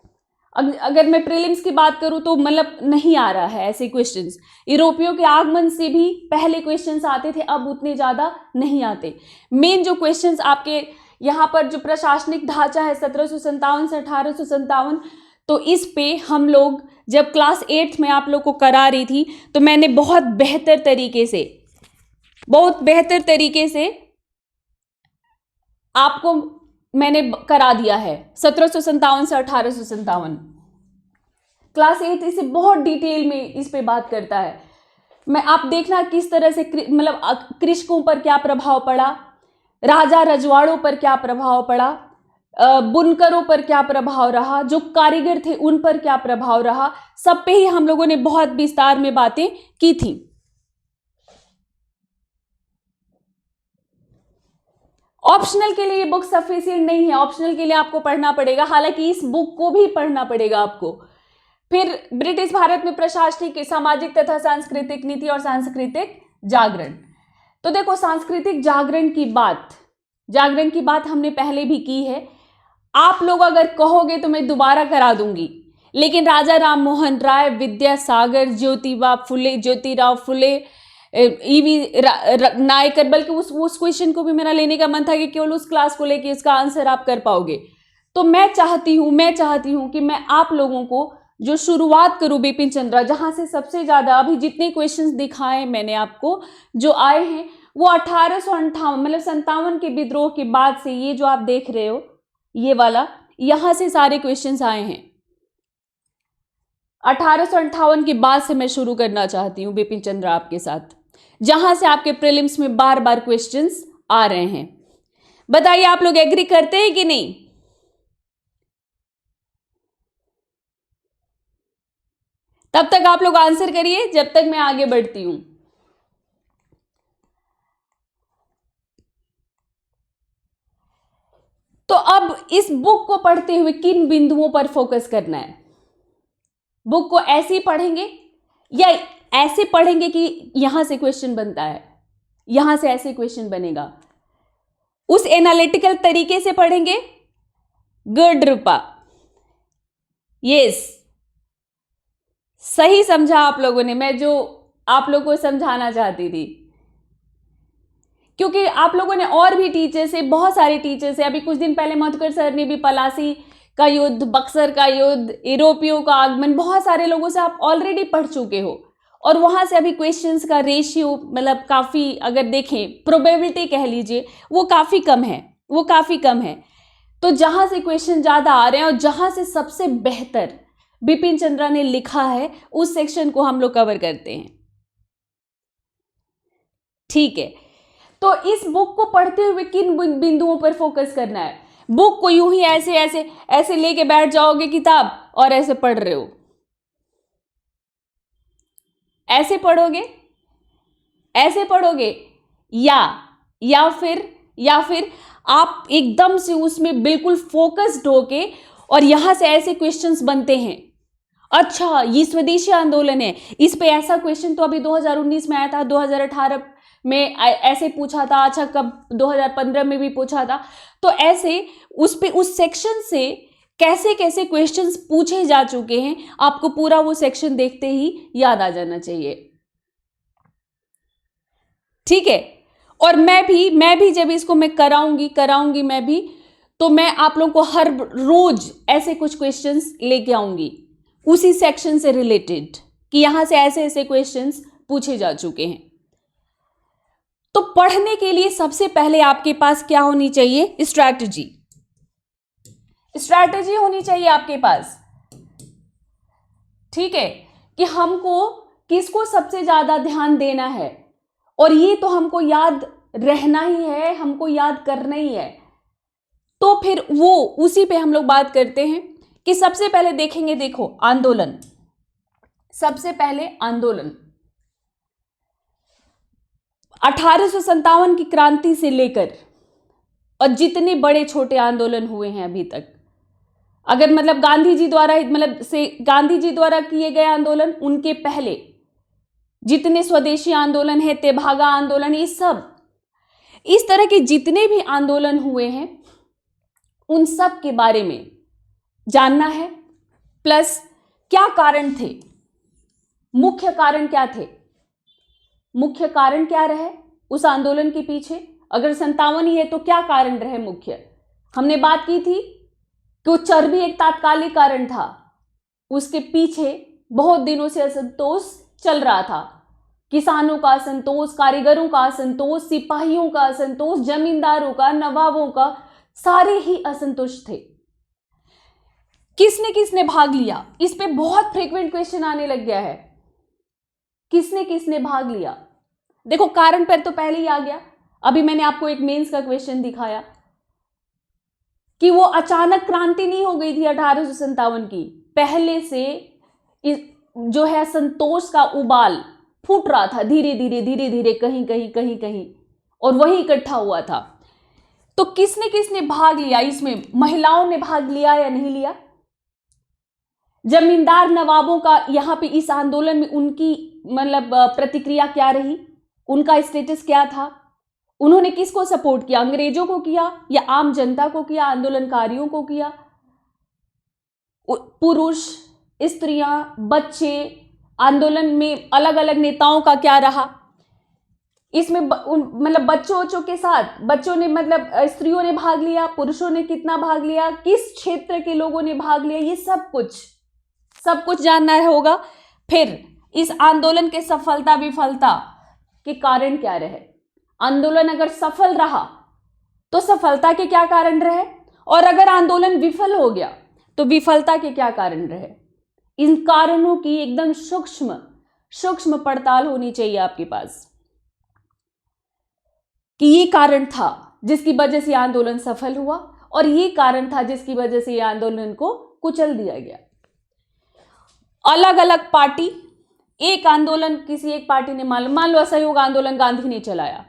अगर मैं प्रीलिम्स की बात करूं तो मतलब नहीं आ रहा है ऐसे क्वेश्चंस। यूरोपियों के आगमन से भी पहले क्वेश्चंस आते थे, अब उतने ज्यादा नहीं आते। मेन जो क्वेश्चंस आपके यहाँ पर जो प्रशासनिक ढांचा है 1757 से 1857, तो इस पे हम लोग जब क्लास 8 में आप लोग को करा रही थी, तो मैंने बहुत बेहतर तरीके से आपको मैंने करा दिया है 1757 से 1857। क्लास 8 इसे बहुत डिटेल में इस पे बात करता है। आप देखना किस तरह से मतलब कृषकों पर क्या प्रभाव पड़ा, राजा रजवाड़ों पर क्या प्रभाव पड़ा, बुनकरों पर क्या प्रभाव रहा, जो कारीगर थे उन पर क्या प्रभाव रहा, सब पे ही हम लोगों ने बहुत विस्तार में बातें की थी। ऑप्शनल के लिए ये बुक सफिशिएंट नहीं है, ऑप्शनल के लिए आपको पढ़ना पड़ेगा, हालांकि इस बुक को भी पढ़ना पड़ेगा आपको। फिर ब्रिटिश भारत में प्रशासनिक, सामाजिक तथा सांस्कृतिक नीति और सांस्कृतिक जागरण। तो देखो, सांस्कृतिक जागरण की बात हमने पहले भी की है। आप लोग अगर कहोगे तो मैं दोबारा करा दूंगी, लेकिन राजा राम मोहन राय, विद्यासागर, ज्योतिराव फुले, ईवी नायकर, बल्कि उस क्वेश्चन को भी मेरा लेने का मन था कि केवल उस क्लास को लेके इसका आंसर आप कर पाओगे। तो मैं चाहती हूं कि मैं आप लोगों को जो शुरुआत करूं बिपिन चंद्रा, जहां से सबसे ज्यादा अभी जितने क्वेश्चंस दिखाए मैंने आपको जो आए हैं वो 1858 मतलब 57 के विद्रोह के बाद से, ये जो आप देख रहे हो ये वाला, यहां से सारे क्वेश्चंस आए हैं। 1858 के बाद से मैं शुरू करना चाहती हूं बिपिन चंद्रा आपके साथ, जहां से आपके प्रीलिम्स में बार बार क्वेश्चंस आ रहे हैं। बताइए आप लोग एग्री करते हैं कि नहीं? तब तक आप लोग आंसर करिए जब तक मैं आगे बढ़ती हूं। तो अब इस बुक को पढ़ते हुए किन बिंदुओं पर फोकस करना है? बुक को ऐसे ही पढ़ेंगे या ऐसे पढ़ेंगे कि यहां से क्वेश्चन बनता है, यहां से ऐसे क्वेश्चन बनेगा, उस एनालिटिकल तरीके से पढ़ेंगे? गुड रूपा, यस, सही समझा आप लोगों ने, मैं जो आप लोगों को समझाना चाहती थी। क्योंकि आप लोगों ने और भी टीचर्स है, बहुत सारे टीचर्स है, अभी कुछ दिन पहले मधुकर सर ने भी पलासी का युद्ध, बक्सर का युद्ध, यूरोपियों का आगमन, बहुत सारे लोगों से आप ऑलरेडी पढ़ चुके हो और वहां से अभी क्वेश्चंस का रेशियो मतलब काफी, अगर देखें प्रोबेबिलिटी कह लीजिए, वो काफी कम है। तो जहां से क्वेश्चन ज्यादा आ रहे हैं और जहां से सबसे बेहतर बिपिन चंद्रा ने लिखा है उस सेक्शन को हम लोग कवर करते हैं। ठीक है, तो इस बुक को पढ़ते हुए किन बिंदुओं पर फोकस करना है? बुक को यूं ही ऐसे ऐसे ऐसे लेके बैठ जाओगे किताब और ऐसे पढ़ रहे हो, ऐसे पढ़ोगे या फिर आप एकदम से उसमें बिल्कुल फोकस्ड होके और यहां से ऐसे क्वेश्चंस बनते हैं, अच्छा ये स्वदेशी आंदोलन है, इस पे ऐसा क्वेश्चन तो अभी 2019 में आया था, 2018 में ऐसे पूछा था, अच्छा कब 2015 में भी पूछा था। तो ऐसे उस पे उस सेक्शन से कैसे कैसे क्वेश्चंस पूछे जा चुके हैं, आपको पूरा वो सेक्शन देखते ही याद आ जाना चाहिए। ठीक है, और मैं भी जब इसको मैं कराऊंगी मैं भी, तो मैं आप लोगों को हर रोज ऐसे कुछ क्वेश्चंस लेके आऊंगी उसी सेक्शन से रिलेटेड, कि यहां से ऐसे ऐसे क्वेश्चंस पूछे जा चुके हैं। तो पढ़ने के लिए सबसे पहले आपके पास क्या होनी चाहिए? स्ट्रैटेजी होनी चाहिए आपके पास। ठीक है, कि हमको किसको सबसे ज्यादा ध्यान देना है, और ये तो हमको याद रहना ही है, हमको याद करना ही है। तो फिर वो उसी पे हम लोग बात करते हैं कि सबसे पहले देखेंगे, देखो आंदोलन, सबसे पहले आंदोलन 1857 की क्रांति से लेकर और जितने बड़े छोटे आंदोलन हुए हैं अभी तक, अगर मतलब गांधी जी द्वारा किए गए आंदोलन, उनके पहले जितने स्वदेशी आंदोलन है, तेभागा आंदोलन, ये सब इस तरह के जितने भी आंदोलन हुए हैं उन सब के बारे में जानना है। प्लस क्या कारण थे, मुख्य कारण क्या थे, मुख्य कारण क्या रहे उस आंदोलन के पीछे, अगर 57 ही है तो क्या कारण रहे मुख्य। हमने बात की थी कि वो चर्बी एक तात्कालिक कारण था, उसके पीछे बहुत दिनों से असंतोष चल रहा था, किसानों का असंतोष, कारीगरों का असंतोष, सिपाहियों का असंतोष, जमींदारों का, नवाबों का, सारे ही असंतुष्ट थे। किसने किसने भाग लिया, इस पे बहुत फ्रीक्वेंट क्वेश्चन आने लग गया है, किसने किसने भाग लिया। देखो कारण पर तो पहले ही आ गया, अभी मैंने आपको एक मेंस का क्वेश्चन दिखाया कि वो अचानक क्रांति नहीं हो गई थी 1857 की, पहले से जो है संतोष का उबाल फूट रहा था धीरे धीरे कहीं, और वही इकट्ठा हुआ था। तो किसने किसने भाग लिया इसमें? महिलाओं ने भाग लिया या नहीं लिया? जमींदार नवाबों का यहाँ पे इस आंदोलन में उनकी मतलब प्रतिक्रिया क्या रही, उनका स्टेटस क्या था, उन्होंने किसको सपोर्ट किया, अंग्रेजों को किया या आम जनता को किया, आंदोलनकारियों को किया, पुरुष, स्त्रियां, बच्चे, आंदोलन में अलग अलग नेताओं का क्या रहा, इसमें मतलब बच्चों के साथ बच्चों ने मतलब स्त्रियों ने भाग लिया, पुरुषों ने कितना भाग लिया, किस क्षेत्र के लोगों ने भाग लिया, ये सब कुछ जानना होगा। फिर इस आंदोलन के सफलता विफलता के कारण क्या रहे, आंदोलन अगर सफल रहा तो सफलता के क्या कारण रहे, और अगर आंदोलन विफल हो गया तो विफलता के क्या कारण रहे। इन कारणों की एकदम सूक्ष्म पड़ताल होनी चाहिए आपके पास कि ये कारण था जिसकी वजह से आंदोलन सफल हुआ और ये कारण था जिसकी वजह से आंदोलन को कुचल दिया गया। अलग अलग पार्टी, एक आंदोलन किसी एक पार्टी ने मान लो असहयोग आंदोलन गांधी ने चलाया,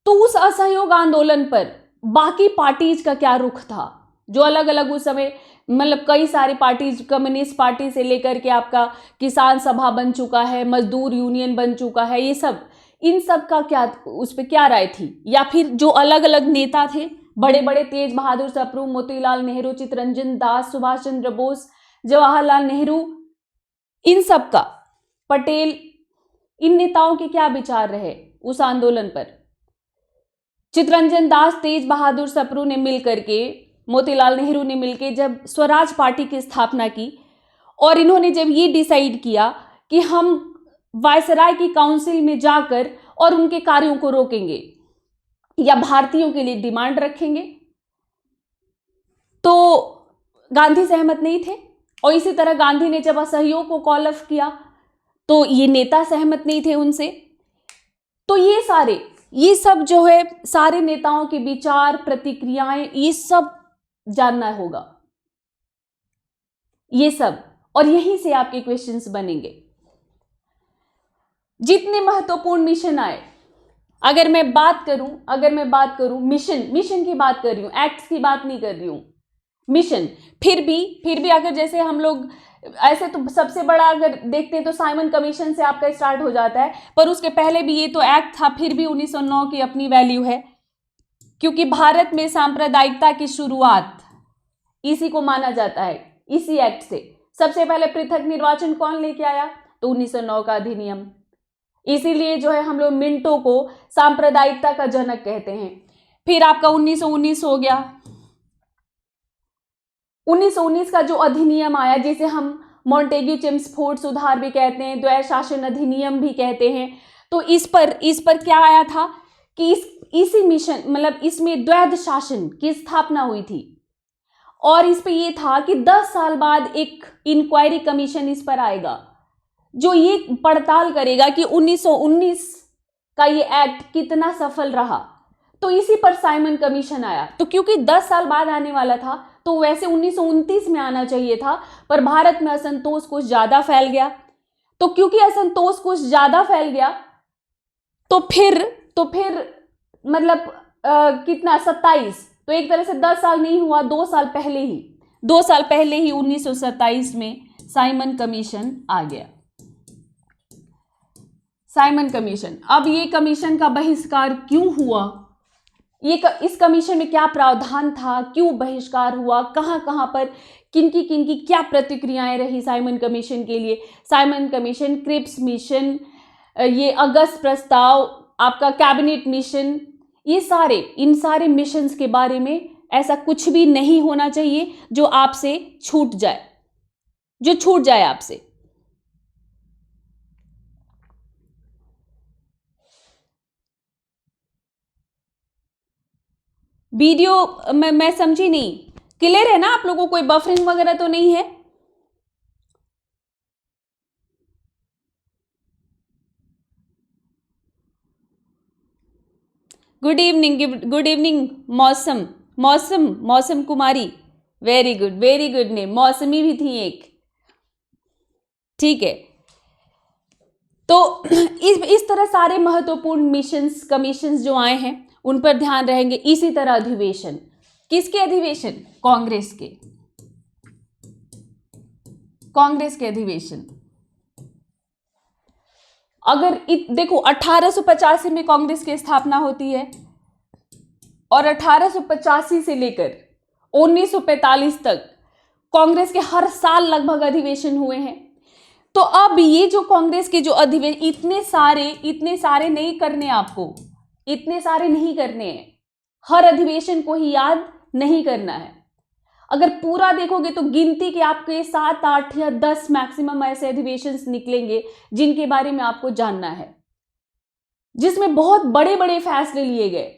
तो उस असहयोग आंदोलन पर बाकी पार्टीज का क्या रुख था, जो अलग अलग उस समय मतलब कई सारी पार्टीज, कम्युनिस्ट पार्टी से लेकर के आपका किसान सभा बन चुका है, मजदूर यूनियन बन चुका है, ये सब, इन सब का क्या उस पर क्या राय थी, या फिर जो अलग अलग नेता थे बड़े बड़े, तेज बहादुर सप्रू, मोतीलाल नेहरू, चित्तरंजन दास, सुभाष चंद्र बोस, जवाहरलाल नेहरू, इन सब का, पटेल, इन नेताओं के क्या विचार रहे उस आंदोलन पर। चित्तरंजन दास, तेज बहादुर सप्रू ने मिलकर के, मोतीलाल नेहरू ने मिलकर जब स्वराज पार्टी की स्थापना की और इन्होंने जब ये डिसाइड किया कि हम वायसराय की काउंसिल में जाकर और उनके कार्यों को रोकेंगे या भारतीयों के लिए डिमांड रखेंगे, तो गांधी सहमत नहीं थे। और इसी तरह गांधी ने जब असहयोग को कॉल ऑफ किया तो ये नेता सहमत नहीं थे उनसे। तो ये सब जो है सारे नेताओं के विचार, प्रतिक्रियाएं, ये सब जानना होगा, ये सब, और यहीं से आपके क्वेश्चंस बनेंगे। जितने महत्वपूर्ण मिशन आए, अगर मैं बात करूं मिशन की बात कर रही हूं, एक्ट्स की बात नहीं कर रही हूं, मिशन। फिर भी अगर जैसे हम लोग ऐसे तो सबसे बड़ा अगर देखते हैं तो साइमन कमीशन से आपका स्टार्ट हो जाता है, पर उसके पहले भी ये तो एक्ट था, फिर भी 1909 की अपनी वैल्यू है, क्योंकि भारत में सांप्रदायिकता की शुरुआत इसी को माना जाता है, इसी एक्ट से। सबसे पहले पृथक निर्वाचन कौन लेके आया? तो 1909 का अधिनियम। इसीलिए जो है हम लोग मिंटो को सांप्रदायिकता का जनक कहते हैं। फिर आपका 1919 हो गया, 1919 का जो अधिनियम आया, जिसे हम मॉन्टेग्यू चेम्सफोर्ड सुधार भी कहते हैं, द्वैध शासन अधिनियम भी कहते हैं। तो इस पर क्या आया था कि इसी मिशन मतलब इसमें द्वैध शासन की स्थापना हुई थी, और इस पे ये था कि 10 साल बाद एक इंक्वायरी कमीशन इस पर आएगा जो ये पड़ताल करेगा कि 1919 का ये एक्ट कितना सफल रहा। तो इसी पर साइमन कमीशन आया। तो क्योंकि 10 साल बाद आने वाला था तो वैसे 1929 में आना चाहिए था, पर भारत में असंतोष कुछ ज्यादा फैल गया। तो क्योंकि असंतोष कुछ ज्यादा फैल गया तो फिर मतलब कितना 27, तो एक तरह से 10 साल नहीं हुआ, 2 साल पहले ही 1927 में साइमन कमीशन आ गया। Simon commission. अब ये कमीशन का बहिष्कार क्यों हुआ, इस कमीशन में क्या प्रावधान था, क्यों बहिष्कार हुआ, कहां पर किनकी क्या प्रतिक्रियाएं रही साइमन कमीशन के लिए? साइमन कमीशन, क्रिप्स मिशन, ये अगस्त प्रस्ताव, आपका कैबिनेट मिशन, इन सारे मिशंस के बारे में ऐसा कुछ भी नहीं होना चाहिए जो आपसे छूट जाए आपसे। वीडियो मैं समझी नहीं, क्लियर है ना आप लोगों को? कोई बफरिंग वगैरह तो नहीं है? गुड इवनिंग मौसम कुमारी, वेरी गुड नेम। मौसमी भी थी एक, ठीक है। तो इस तरह सारे महत्वपूर्ण मिशंस कमीशंस जो आए हैं उन पर ध्यान रहेंगे। इसी तरह अधिवेशन, किसके अधिवेशन? कांग्रेस के अधिवेशन। अगर देखो 1885 में कांग्रेस की स्थापना होती है और 1885 से लेकर 1945 तक कांग्रेस के हर साल लगभग अधिवेशन हुए हैं। तो अब ये जो कांग्रेस के जो अधिवेशन, इतने सारे नहीं करने, आपको इतने सारे नहीं करने हैं, हर अधिवेशन को ही याद नहीं करना है। अगर पूरा देखोगे तो गिनती के आपके 7, 8 या 10 मैक्सिमम ऐसे अधिवेशन निकलेंगे जिनके बारे में आपको जानना है, जिसमें बहुत बड़े बड़े फैसले लिए गए।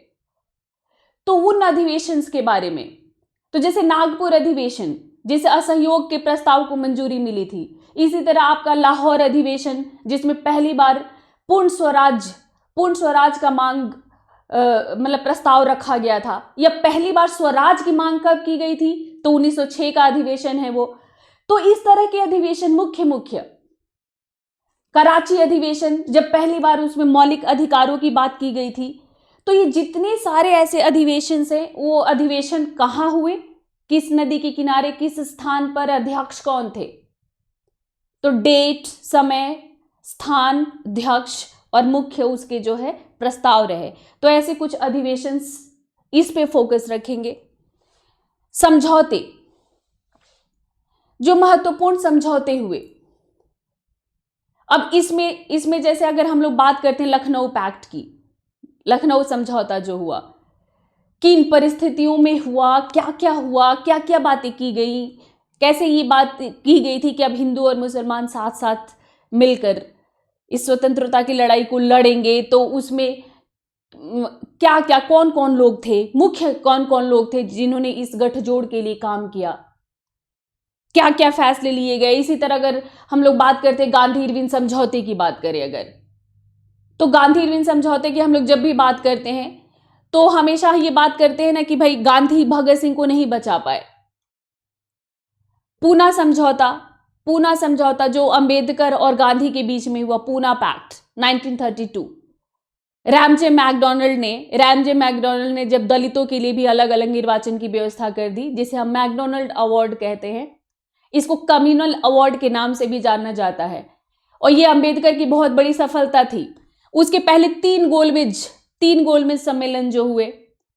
तो उन अधिवेशंस के बारे में, तो जैसे नागपुर अधिवेशन, जिसे असहयोग के प्रस्ताव को मंजूरी मिली थी। इसी तरह आपका लाहौर अधिवेशन, जिसमें पहली बार पूर्ण स्वराज का मांग मतलब प्रस्ताव रखा गया था। या पहली बार स्वराज की मांग कब की गई थी? तो 1906 का अधिवेशन है वो। तो इस तरह के अधिवेशन मुख्य कराची अधिवेशन, जब पहली बार उसमें मौलिक अधिकारों की बात की गई थी। तो ये जितने सारे ऐसे अधिवेशन हैं, वो अधिवेशन कहाँ हुए, किस नदी के किनारे, किस स्थान पर, अध्यक्ष कौन थे? तो डेट, समय, स्थान, अध्यक्ष और मुख्य उसके जो है प्रस्ताव रहे। तो ऐसे कुछ अधिवेशन इस पे फोकस रखेंगे। समझौते, जो महत्वपूर्ण समझौते हुए। अब इसमें जैसे अगर हम लोग बात करते हैं लखनऊ पैक्ट की, लखनऊ समझौता जो हुआ, किन परिस्थितियों में हुआ, क्या हुआ, क्या बातें की गई, कैसे ये बात की गई थी कि अब हिंदू और मुसलमान साथ साथ मिलकर इस स्वतंत्रता की लड़ाई को लड़ेंगे, तो उसमें क्या क्या कौन कौन लोग थे, मुख्य कौन कौन लोग थे जिन्होंने इस गठजोड़ के लिए काम किया, क्या क्या फैसले लिए गए। इसी तरह अगर हम लोग बात करते हैं गांधी इरविन समझौते की बात करें अगर, तो गांधी इरविन समझौते की हम लोग जब भी बात करते हैं तो हमेशा ये बात करते हैं ना कि भाई गांधी भगत सिंह को नहीं बचा पाए। पूना समझौता जो अंबेडकर और गांधी के बीच में हुआ, पूना पैक्ट 1932। रैमजे मैकडोनल्ड ने जब दलितों के लिए भी अलग अलग निर्वाचन की व्यवस्था कर दी, जिसे हम मैकडोनल्ड अवार्ड कहते हैं, इसको कम्युनल अवार्ड के नाम से भी जाना जाता है, और ये अंबेडकर की बहुत बड़ी सफलता थी। उसके पहले तीन गोलमेज सम्मेलन जो हुए,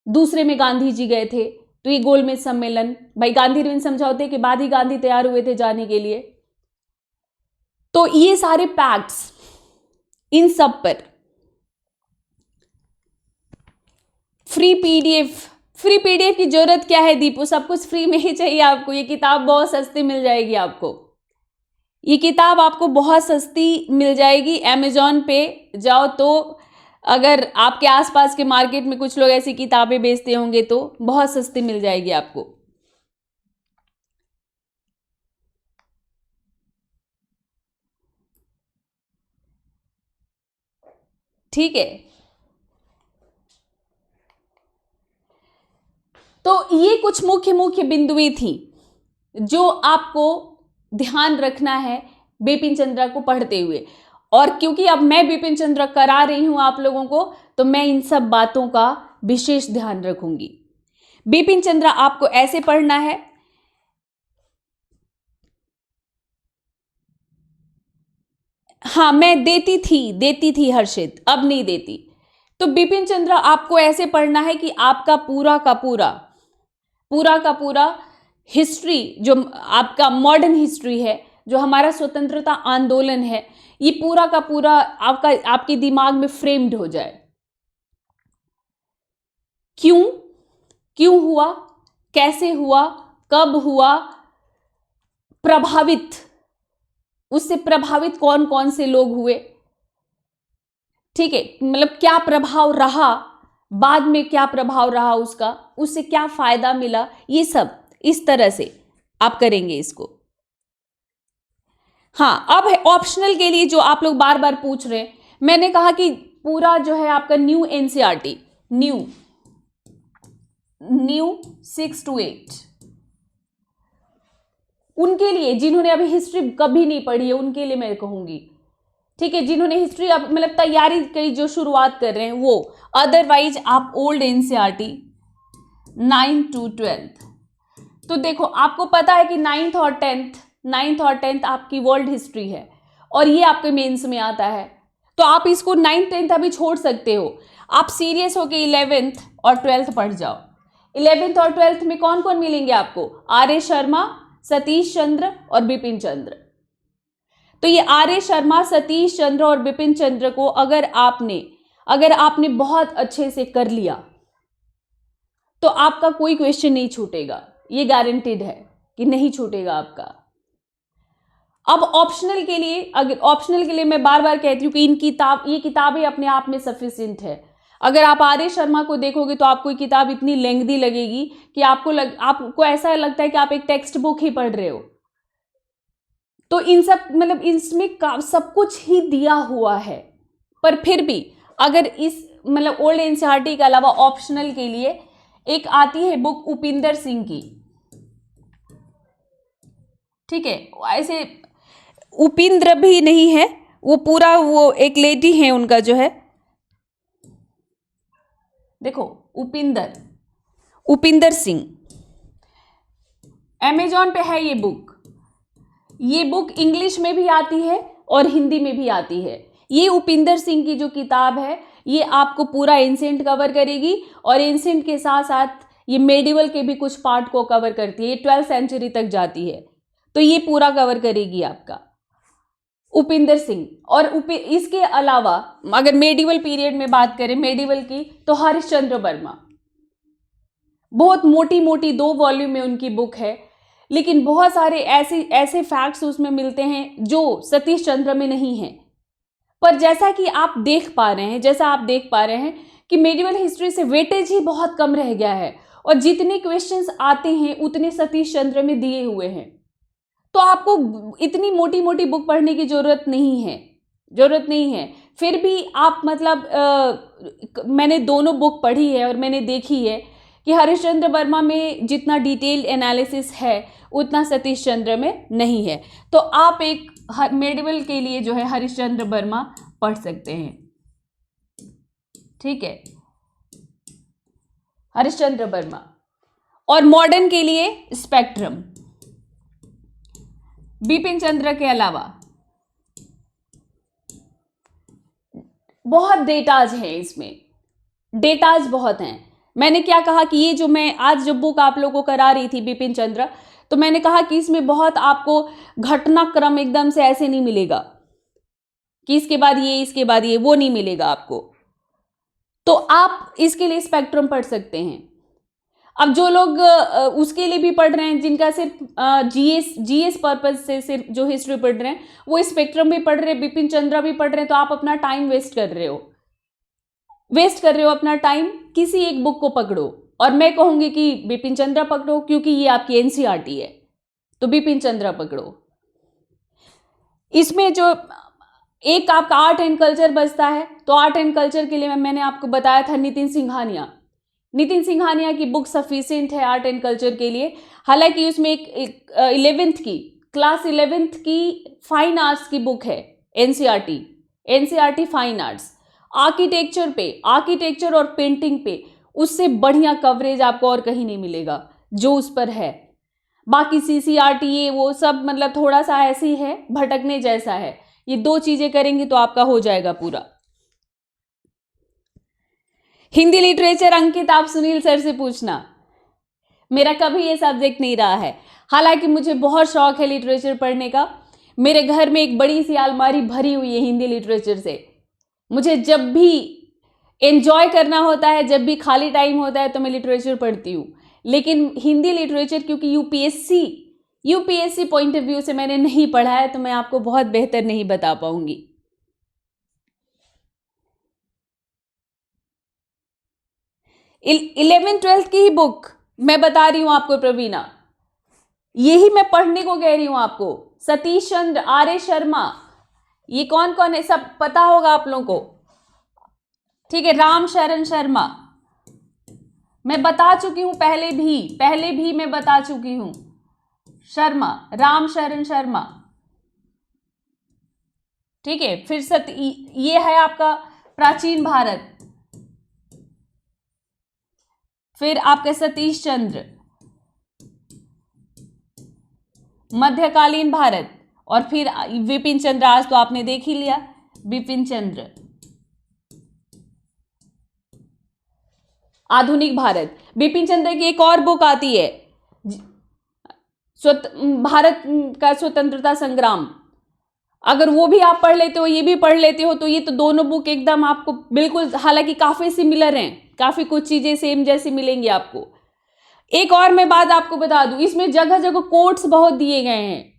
दूसरे में गांधी जी गए थे, तो ये गोलमेज सम्मेलन, भाई गांधी इरविन समझौते के बाद ही गांधी तैयार हुए थे जाने के लिए। तो ये सारे पैक्ट्स, इन सब पर फ्री पीडीएफ की जरूरत क्या है दीपू, सब कुछ फ्री में ही चाहिए आपको। ये किताब बहुत सस्ती मिल जाएगी आपको, ये किताब आपको बहुत सस्ती मिल जाएगी। अमेजॉन पे जाओ तो अगर आपके आसपास के मार्केट में कुछ लोग ऐसी किताबें बेचते होंगे तो बहुत सस्ती मिल जाएगी आपको। ठीक है, तो ये कुछ मुख्य बिंदुएं थी जो आपको ध्यान रखना है बिपिन चंद्र को पढ़ते हुए। और क्योंकि अब मैं बिपिन चंद्र करा रही हूं आप लोगों को, तो मैं इन सब बातों का विशेष ध्यान रखूंगी। बिपिन चंद्र आपको ऐसे पढ़ना है, हाँ मैं देती थी हर्षित, अब नहीं देती। तो बिपिन चंद्र आपको ऐसे पढ़ना है कि आपका पूरा का पूरा हिस्ट्री, जो आपका मॉडर्न हिस्ट्री है, जो हमारा स्वतंत्रता आंदोलन है, ये पूरा का पूरा आपके दिमाग में फ्रेम्ड हो जाए। क्यों हुआ, कैसे हुआ, कब हुआ, उससे प्रभावित कौन कौन से लोग हुए, ठीक है, मतलब क्या प्रभाव रहा, बाद में क्या प्रभाव रहा उसका, उससे क्या फायदा मिला, ये सब इस तरह से आप करेंगे इसको। हाँ, अब है ऑप्शनल के लिए जो आप लोग बार बार पूछ रहे हैं, मैंने कहा कि पूरा जो है आपका न्यू एनसीईआरटी, न्यू 6 to 8, उनके लिए जिन्होंने अभी हिस्ट्री कभी नहीं पढ़ी है उनके लिए मैं कहूंगी, ठीक है, जिन्होंने हिस्ट्री अब मतलब तैयारी की जो शुरुआत कर रहे हैं वो। अदरवाइज आप ओल्ड एनसीईआरटी 9 to 12। तो देखो आपको पता है कि 9th और 10th आपकी वर्ल्ड हिस्ट्री है और ये आपके मेंस में आता है, तो आप इसको 9th 10th अभी छोड़ सकते हो। आप सीरियस होके 11th और 12th पढ़ जाओ। 11th और 12th में कौन कौन मिलेंगे आपको? आर्य शर्मा, सतीश चंद्र और बिपिन चंद्र। तो ये आर्य शर्मा, सतीश चंद्र और बिपिन चंद्र को अगर आपने बहुत अच्छे से कर लिया तो आपका कोई क्वेश्चन नहीं छूटेगा, ये गारंटेड है कि नहीं छूटेगा आपका। अब ऑप्शनल के लिए मैं बार बार कहती हूँ कि ये किताबें अपने आप में सफिशिएंट है। अगर आप आर्य शर्मा को देखोगे तो आपको ये किताब इतनी लेंथी लगेगी कि आपको ऐसा लगता है कि आप एक टेक्स्ट बुक ही पढ़ रहे हो। तो इसमें सब कुछ ही दिया हुआ है, पर फिर भी अगर इस ओल्ड एनसीईआरटी के अलावा ऑप्शनल के लिए एक आती है बुक उपिंदर सिंह की, ठीक है, ऐसे उपिंद्र भी नहीं है, वो एक लेडी है, उनका जो है देखो उपिंदर सिंह, अमेजॉन पे है ये बुक इंग्लिश में भी आती है और हिंदी में भी आती है। ये उपिंदर सिंह की जो किताब है ये आपको पूरा एंशिएंट कवर करेगी और एंशिएंट के साथ साथ ये मेडिवल के भी कुछ पार्ट को कवर करती है। ये 12th सेंचुरी तक जाती है, तो ये पूरा कवर करेगी आपका उपिंदर सिंह। और इसके अलावा अगर मेडिवल पीरियड में बात करें मेडिवल की, तो हरिश्चंद्र वर्मा, बहुत मोटी 2 वॉल्यूम में उनकी बुक है। लेकिन बहुत सारे ऐसे ऐसे फैक्ट्स उसमें मिलते हैं जो सतीश चंद्र में नहीं है। पर जैसा कि आप देख पा रहे हैं कि मेडिवल हिस्ट्री से वेटेज ही बहुत कम रह गया है और जितने क्वेश्चंस आते हैं उतने सतीश चंद्र में दिए हुए हैं। तो आपको इतनी मोटी मोटी बुक पढ़ने की जरूरत नहीं है। फिर भी आप मतलब मैंने दोनों बुक पढ़ी है और मैंने देखी है कि हरिश्चंद्र वर्मा में जितना डिटेल एनालिसिस है उतना सतीश चंद्र में नहीं है। तो आप एक मेडिवल के लिए जो है हरिश्चंद्र वर्मा पढ़ सकते हैं, ठीक है, हरिश्चंद्र वर्मा। और मॉडर्न के लिए स्पेक्ट्रम, बिपिन चंद्र के अलावा बहुत डेटाज हैं, इसमें डेटाज बहुत हैं। मैंने क्या कहा कि ये जो मैं आज जो बुक आप लोगों को करा रही थी बिपिन चंद्र, तो मैंने कहा कि इसमें बहुत आपको घटनाक्रम एकदम से ऐसे नहीं मिलेगा कि इसके बाद ये वो नहीं मिलेगा आपको। तो आप इसके लिए स्पेक्ट्रम पढ़ सकते हैं। अब जो लोग उसके लिए भी पढ़ रहे हैं, जिनका सिर्फ जीएस पर्पज से सिर्फ जो हिस्ट्री पढ़ रहे हैं वो स्पेक्ट्रम भी पढ़ रहे हैं, बिपिन चंद्र भी पढ़ रहे हैं, तो आप अपना टाइम वेस्ट कर रहे हो अपना टाइम। किसी एक बुक को पकड़ो, और मैं कहूंगी कि बिपिन चंद्र पकड़ो क्योंकि ये आपकी एनसीईआरटी है, तो बिपिन चंद्र पकड़ो। इसमें जो एक आपका आर्ट एंड कल्चर बचता है, तो आर्ट एंड कल्चर के लिए मैंने आपको बताया था नितिन सिंघानिया की बुक सफिशिएंट है आर्ट एंड कल्चर के लिए। हालांकि उसमें एक 11th क्लास 11th की फाइन आर्ट्स की बुक है, एनसीईआरटी फाइन आर्ट्स, आर्किटेक्चर और पेंटिंग पे उससे बढ़िया कवरेज आपको और कहीं नहीं मिलेगा जो उस पर है। बाकी सीसीआरटी ये वो सब मतलब थोड़ा सा ऐसी है, भटकने जैसा है। ये दो चीजें करेंगे तो आपका हो जाएगा पूरा। हिंदी लिटरेचर अंकित आप सुनील सर से पूछना, मेरा कभी ये सब्जेक्ट नहीं रहा है। हालांकि मुझे बहुत शौक है लिटरेचर पढ़ने का। मेरे घर में एक बड़ी सी अलमारी भरी हुई है हिंदी लिटरेचर से। मुझे जब भी एंजॉय करना होता है, जब भी खाली टाइम होता है, तो मैं लिटरेचर पढ़ती हूँ। लेकिन हिंदी लिटरेचर क्योंकि यूपीएससी पॉइंट ऑफ व्यू से मैंने नहीं पढ़ा है, तो मैं आपको बहुत बेहतर नहीं बता पाऊंगी। 11th-12th की ही बुक मैं बता रही हूं आपको प्रवीणा, यही मैं पढ़ने को कह रही हूं आपको। सतीश चंद्र, आर शर्मा, ये कौन कौन है सब पता होगा आप लोगों को, ठीक है। राम शरण शर्मा मैं बता चुकी हूं, पहले भी मैं बता चुकी हूं। शर्मा, राम शरण शर्मा, ठीक है। फिर ये है आपका प्राचीन भारत, फिर आपका सतीश चंद्र, मध्यकालीन भारत, और फिर विपिन चंद्र। आज तो आपने देख ही लिया विपिन चंद्र। आधुनिक भारत, बिपिन चंद्र की एक और बुक आती है भारत का स्वतंत्रता संग्राम। अगर वो भी आप पढ़ लेते हो, ये भी पढ़ लेते हो, तो ये तो दोनों बुक एकदम आपको बिल्कुल, हालांकि काफी सिमिलर हैं, काफी कुछ चीजें सेम जैसी मिलेंगी आपको। एक और मैं बात आपको बता दूं, इसमें जगह जगह कोट्स बहुत दिए गए हैं,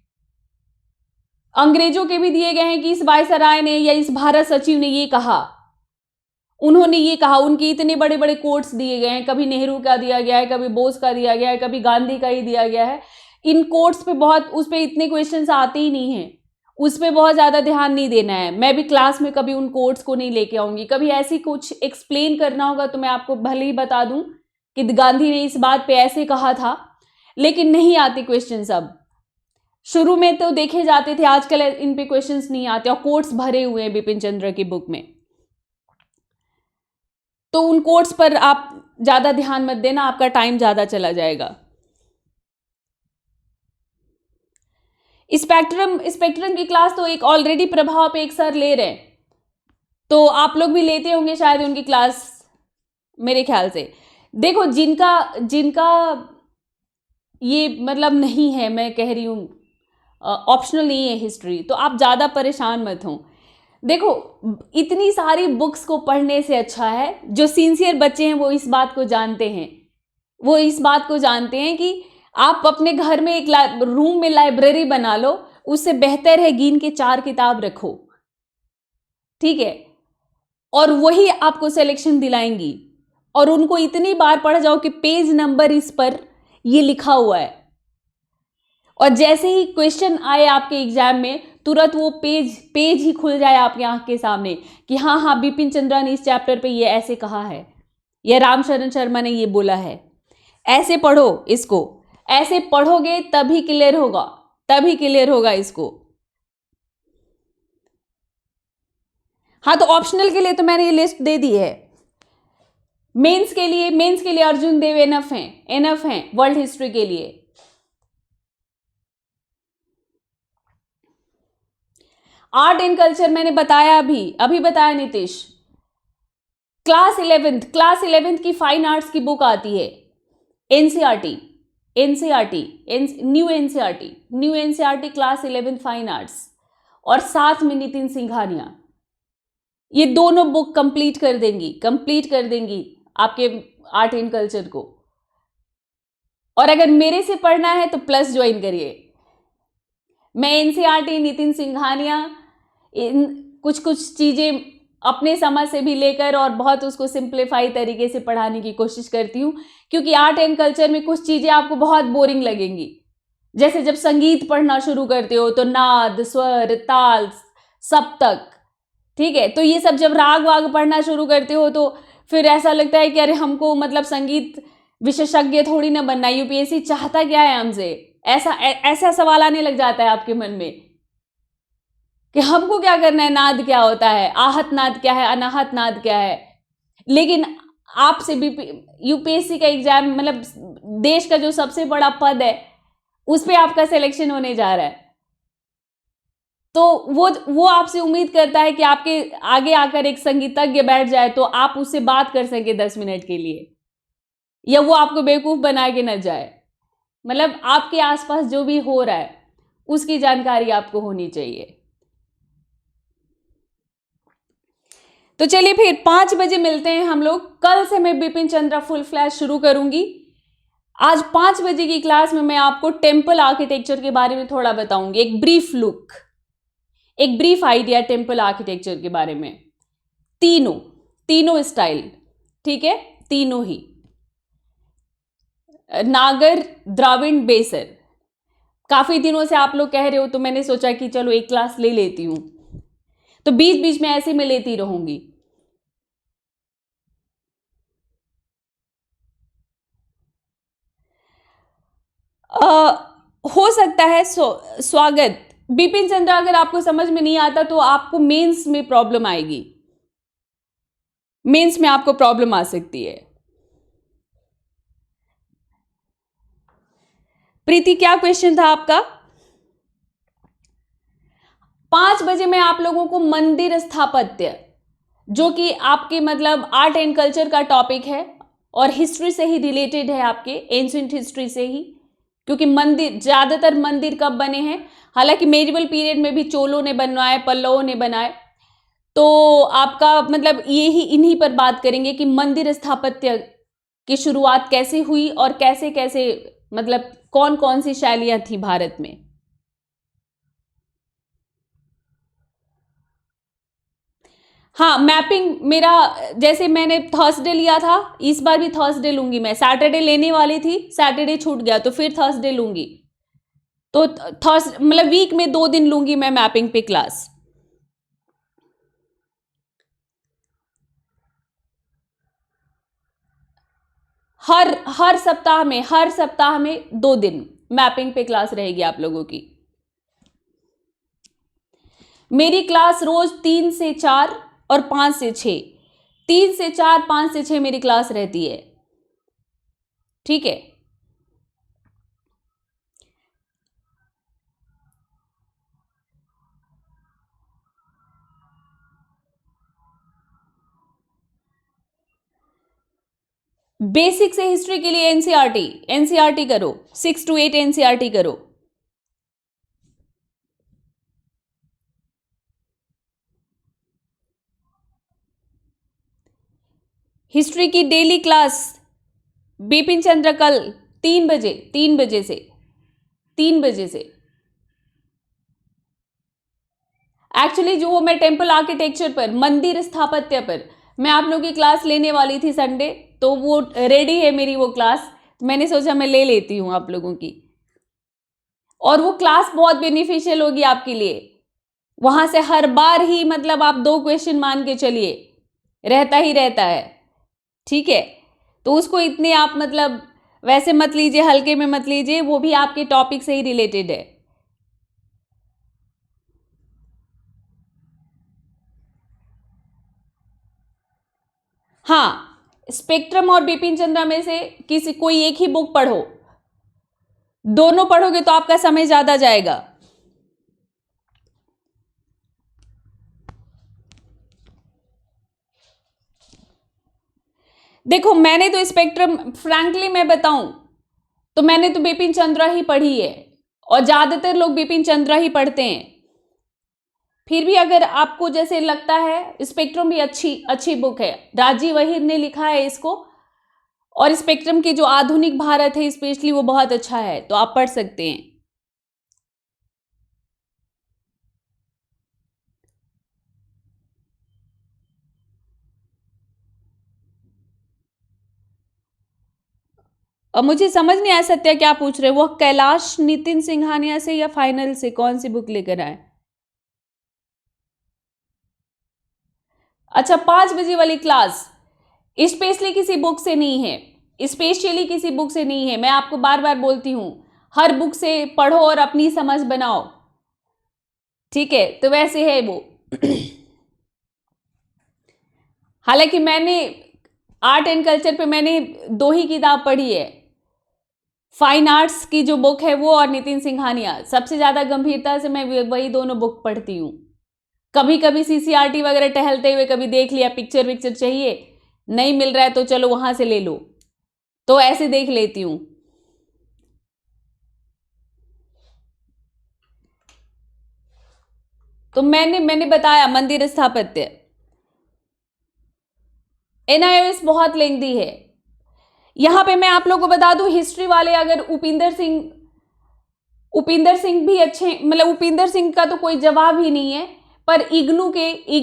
अंग्रेजों के भी दिए गए हैं कि इस वायसराय ने या इस भारत सचिव ने ये कहा, उन्होंने ये कहा, उनके इतने बड़े बड़े कोट्स दिए गए हैं। कभी नेहरू का दिया गया है, कभी बोस का दिया गया है, कभी गांधी का ही दिया गया है। इन कोट्स पे बहुत, उस पे इतने क्वेश्चंस आते ही नहीं हैं, उस पे बहुत ज़्यादा ध्यान नहीं देना है। मैं भी क्लास में कभी उन कोट्स को नहीं लेके आऊंगी। कभी ऐसी कुछ एक्सप्लेन करना होगा तो मैं आपको भले ही बता दूं कि गांधी ने इस बात पे ऐसे कहा था, लेकिन नहीं आते क्वेश्चन। अब शुरू में तो देखे जाते थे, आजकल इन पे क्वेश्चंस नहीं आते, और कोट्स भरे हुए हैं बिपिन चंद्र की बुक में। तो उन कोट्स पर आप ज़्यादा ध्यान मत देना, आपका टाइम ज़्यादा चला जाएगा। स्पेक्ट्रम की क्लास तो एक ऑलरेडी प्रभाव पे एक सर ले रहे हैं, तो आप लोग भी लेते होंगे शायद उनकी क्लास, मेरे ख्याल से। देखो, जिनका ये मतलब नहीं है, मैं कह रही हूँ ऑप्शनल नहीं है हिस्ट्री, तो आप ज़्यादा परेशान मत हो। देखो, इतनी सारी बुक्स को पढ़ने से अच्छा है, जो सिंसियर बच्चे हैं वो इस बात को जानते हैं, कि आप अपने घर में एक रूम में लाइब्रेरी बना लो, उससे बेहतर है गिन के 4 किताब रखो, ठीक है, और वही आपको सिलेक्शन दिलाएंगी। और उनको इतनी बार पढ़ जाओ कि पेज नंबर इस पर ये लिखा हुआ है, और जैसे ही क्वेश्चन आए आपके एग्जाम में तुरंत वो पेज ही खुल जाए आपकी आंख के सामने कि हाँ हाँ बिपिन चंद्रा ने इस चैप्टर पे ये ऐसे कहा है, या रामशरण शर्मा ने ये बोला है। ऐसे पढ़ो इसको, ऐसे पढ़ोगे तभी क्लियर होगा, तभी क्लियर होगा इसको। हाँ, तो ऑप्शनल के लिए तो मैंने ये लिस्ट दे दी है। मेंस के लिए अर्जुन देव एनफ हैं वर्ल्ड हिस्ट्री के लिए। आर्ट एंड कल्चर मैंने बताया, अभी बताया नीतीश। क्लास 11th की फाइन आर्ट्स की बुक आती है, NCERT new NCERT class 11th fine arts, और साथ में नितिन सिंघानिया, ये दोनों बुक कंप्लीट कर देंगी आपके आर्ट एंड कल्चर को। और अगर मेरे से पढ़ना है तो प्लस ज्वाइन करिए। मैं एनसीईआरटी, नितिन सिंघानिया, इन कुछ चीजें अपने समझ से भी लेकर और बहुत उसको सिंप्लीफाई तरीके से पढ़ाने की कोशिश करती हूँ, क्योंकि आर्ट एंड कल्चर में कुछ चीजें आपको बहुत बोरिंग लगेंगी। जैसे जब संगीत पढ़ना शुरू करते हो तो नाद, स्वर, ताल, सप्तक, ठीक है, तो ये सब जब राग वाग पढ़ना शुरू करते हो तो फिर ऐसा लगता है कि अरे हमको मतलब संगीत विशेषज्ञ थोड़ी ना बनना, यूपीएससी चाहता क्या है हमसे, ऐसा सवाल आने लग जाता है आपके मन में कि हमको क्या करना है, नाद क्या होता है, आहत नाद क्या है, अनाहत नाद क्या है। लेकिन आपसे भी यूपीएससी का एग्जाम, मतलब देश का जो सबसे बड़ा पद है, उस पे आपका सिलेक्शन होने जा रहा है, तो वो आपसे उम्मीद करता है कि आपके आगे आकर एक संगीतज्ञ बैठ जाए तो आप उससे बात कर सके 10 मिनट के लिए, या वो आपको बेवकूफ बना के न जाए। मतलब आपके आसपास जो भी हो रहा है उसकी जानकारी आपको होनी चाहिए। तो चलिए फिर 5 बजे मिलते हैं हम लोग। कल से मैं बिपिन चंद्रा फुल फ्लैश शुरू करूंगी। आज 5 बजे की क्लास में मैं आपको टेम्पल आर्किटेक्चर के बारे में थोड़ा बताऊंगी, एक ब्रीफ आइडिया टेम्पल आर्किटेक्चर के बारे में। तीनों स्टाइल, ठीक है, तीनों ही, नागर, द्राविड़, बेसर। काफी दिनों से आप लोग कह रहे हो तो मैंने सोचा कि चलो एक क्लास ले लेती हूं, तो बीच बीच में ऐसे मैं लेती रहूंगी। हो सकता है स्वागत बिपिन चंद्रा, अगर आपको समझ में नहीं आता तो आपको मेंस में प्रॉब्लम आएगी, मेंस में आपको प्रॉब्लम आ सकती है। प्रीति, क्या क्वेश्चन था आपका? 5 बजे मैं आप लोगों को मंदिर स्थापत्य, जो कि आपके मतलब आर्ट एंड कल्चर का टॉपिक है और हिस्ट्री से ही रिलेटेड है, आपके एंशिएंट हिस्ट्री से ही, क्योंकि मंदिर, ज्यादातर मंदिर कब बने हैं, हालांकि मेडिवल पीरियड में भी चोलों ने बनवाए, पल्लवों ने बनाए, तो आपका मतलब ये ही इन्हीं पर बात करेंगे कि मंदिर स्थापत्य की शुरुआत कैसे हुई और कैसे कैसे, मतलब कौन कौन सी शैलियां थी भारत में। हाँ, मैपिंग मेरा, जैसे मैंने थर्सडे लिया था, इस बार भी थर्सडे लूंगी मैं। सैटरडे लेने वाली थी, सैटरडे छूट गया तो फिर थर्सडे लूंगी, तो थर्सडे मतलब वीक में 2 दिन लूंगी मैं मैपिंग पे क्लास। हर सप्ताह में 2 दिन मैपिंग पे क्लास रहेगी आप लोगों की। मेरी क्लास रोज 3 से 4 और 5 से 6, 3 से 4, 5 से 6 मेरी क्लास रहती है, ठीक है। बेसिक से हिस्ट्री के लिए एनसीईआरटी करो, 6 to 8 एनसीईआरटी करो। हिस्ट्री की डेली क्लास बिपिन चंद्र 3 बजे से 3 बजे से एक्चुअली जो मैं टेम्पल आर्किटेक्चर पर, मंदिर स्थापत्य पर मैं आप लोगों की क्लास लेने वाली थी संडे, तो वो रेडी है मेरी वो क्लास। मैंने सोचा मैं ले लेती हूँ आप लोगों की, और वो क्लास बहुत बेनिफिशियल होगी आपके लिए। वहां से हर बार ही मतलब आप 2 क्वेश्चन मान के चलिए, रहता ही रहता है, ठीक है। तो उसको इतने आप मतलब वैसे मत लीजिए, हल्के में मत लीजिए, वो भी आपके टॉपिक से ही रिलेटेड है। हाँ, स्पेक्ट्रम और बिपिन चंद्रा में से किसी कोई एक ही बुक पढ़ो, दोनों पढ़ोगे तो आपका समय ज्यादा जाएगा। देखो मैंने तो स्पेक्ट्रम, फ्रैंकली मैं बताऊं तो मैंने तो बिपिन चंद्रा ही पढ़ी है, और ज्यादातर लोग बिपिन चंद्रा ही पढ़ते हैं। फिर भी अगर आपको जैसे लगता है, स्पेक्ट्रम भी अच्छी बुक है, राजीव अहिर ने लिखा है इसको, और स्पेक्ट्रम की जो आधुनिक भारत है स्पेशली वो बहुत अच्छा है, तो आप पढ़ सकते हैं। और मुझे समझ नहीं आया सत्या क्या पूछ रहे, वो कैलाश नितिन सिंघानिया से या फाइनल से कौन सी बुक लेकर आए? अच्छा, 5 बजे वाली क्लास स्पेशली किसी बुक से नहीं है, स्पेशली किसी बुक से नहीं है। मैं आपको बार बार बोलती हूं, हर बुक से पढ़ो और अपनी समझ बनाओ, ठीक है। तो वैसे है वो। हालांकि मैंने आर्ट एंड कल्चर पे मैंने 2 ही किताब पढ़ी है, फाइन आर्ट्स की जो बुक है वो, और नितिन सिंघानिया। सबसे ज्यादा गंभीरता से मैं वही दोनों बुक पढ़ती हूँ। कभी कभी सीसीआरटी वगैरह टहलते हुए कभी देख लिया, पिक्चर चाहिए, नहीं मिल रहा है तो चलो वहां से ले लो, तो ऐसे देख लेती हूं। तो मैंने बताया मंदिर स्थापत्य, एनआईओएस बहुत लेंदी है। यहां पे मैं आप लोगों को बता दूं, हिस्ट्री वाले अगर उपिंदर सिंह भी अच्छे, मतलब उपिंदर सिंह का तो कोई जवाब ही नहीं है, पर इग्नू के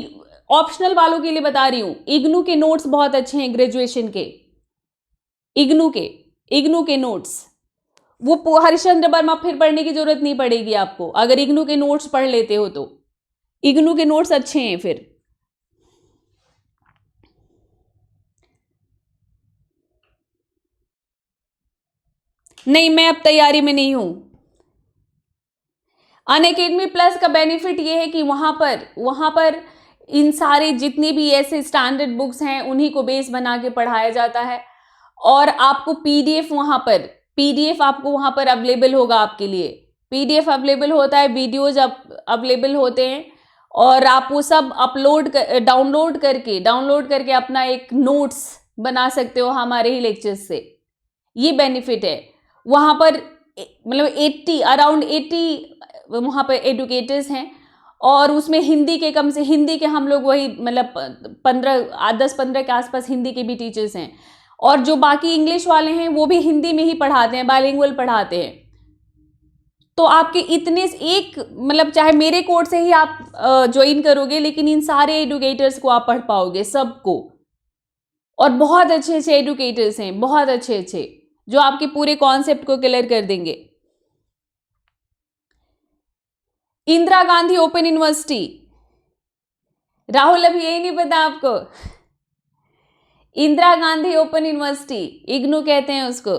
ऑप्शनल वालों के लिए बता रही हूं, इग्नू के नोट्स बहुत अच्छे हैं ग्रेजुएशन के। इग्नू के नोट्स, वो हरिश्चंद्र वर्मा फिर पढ़ने की जरूरत नहीं पड़ेगी आपको, अगर इग्नू के नोट्स पढ़ लेते हो तो। इग्नू के नोट्स अच्छे हैं फिर। नहीं, मैं अब तैयारी में नहीं हूं। अनअकैडमी प्लस का बेनिफिट ये है कि वहां पर इन सारे जितने भी ऐसे स्टैंडर्ड बुक्स हैं उन्हीं को बेस बना के पढ़ाया जाता है, और आपको पीडीएफ आपको वहां पर अवेलेबल होगा आपके लिए। पीडीएफ अवेलेबल होता है, वीडियोज अवेलेबल होते हैं, और आप वो सब डाउनलोड करके अपना एक नोट्स बना सकते हो हमारे ही लेक्चर्स से। ये बेनिफिट है। वहां पर मतलब अराउंड 80 वहां पर एडुकेटर्स हैं, और उसमें हिंदी के हम लोग वही मतलब 10-15 के आसपास हिंदी के भी टीचर्स हैं, और जो बाकी इंग्लिश वाले हैं वो भी हिंदी में ही पढ़ाते हैं, बाइलिंगुअल पढ़ाते हैं। तो आपके इतने एक मतलब चाहे मेरे कोर्स से ही आप ज्वाइन करोगे, लेकिन इन सारे एडुकेटर्स को आप पढ़ पाओगे सबको, और बहुत अच्छे एडुकेटर्स हैं, बहुत अच्छे जो आपके पूरे कॉन्सेप्ट को क्लियर कर देंगे। इंदिरा गांधी ओपन यूनिवर्सिटी, राहुल अभी यही नहीं पता आपको? इंदिरा गांधी ओपन यूनिवर्सिटी, इग्नू कहते हैं उसको,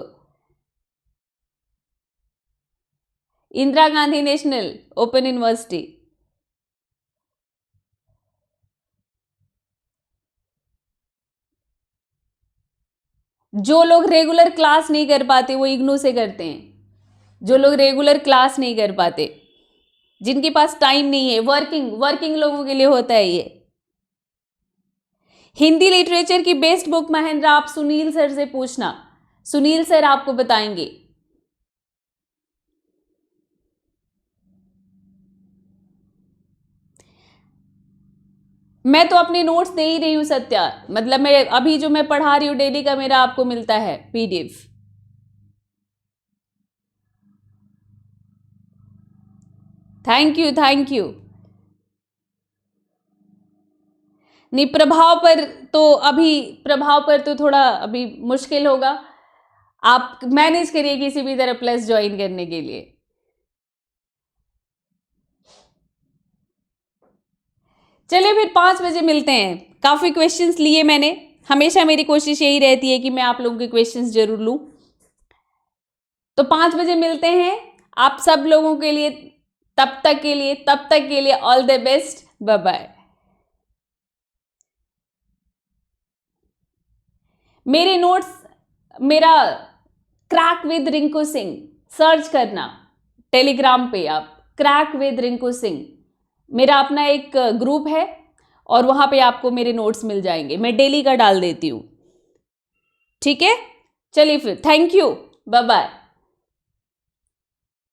Indira Gandhi national open university. जो लोग रेगुलर क्लास नहीं कर पाते वो इग्नू से करते हैं, जो लोग रेगुलर क्लास नहीं कर पाते, जिनके पास टाइम नहीं है, वर्किंग लोगों के लिए होता है ये। हिंदी लिटरेचर की बेस्ट बुक महेंद्र आप सुनील सर से पूछना, सुनील सर आपको बताएंगे। मैं तो अपने नोट्स दे ही रही हूं सत्या, मतलब मैं अभी जो मैं पढ़ा रही हूं डेली का मेरा आपको मिलता है PDF. Thank you, thank you. नहीं, प्रभाव पर तो थोड़ा अभी मुश्किल होगा। आप मैनेज करिए किसी भी तरह प्लस ज्वाइन करने के लिए। चलिए फिर 5 बजे मिलते हैं। काफ़ी क्वेश्चंस लिए मैंने, हमेशा मेरी कोशिश यही रहती है कि मैं आप लोगों के क्वेश्चंस जरूर लूँ। तो 5 बजे मिलते हैं आप सब लोगों के लिए। तब तक के लिए all the best, bye bye. मेरे नोट्स, मेरा crack with Rinku Singh search करना टेलीग्राम पे, आप क्रैक विद रिंकू सिंह, मेरा अपना एक ग्रुप है और वहां पे आपको मेरे नोट्स मिल जाएंगे। मैं डेली का डाल देती हूँ, ठीक है। चलिए फिर, थैंक यू, बाय बाय।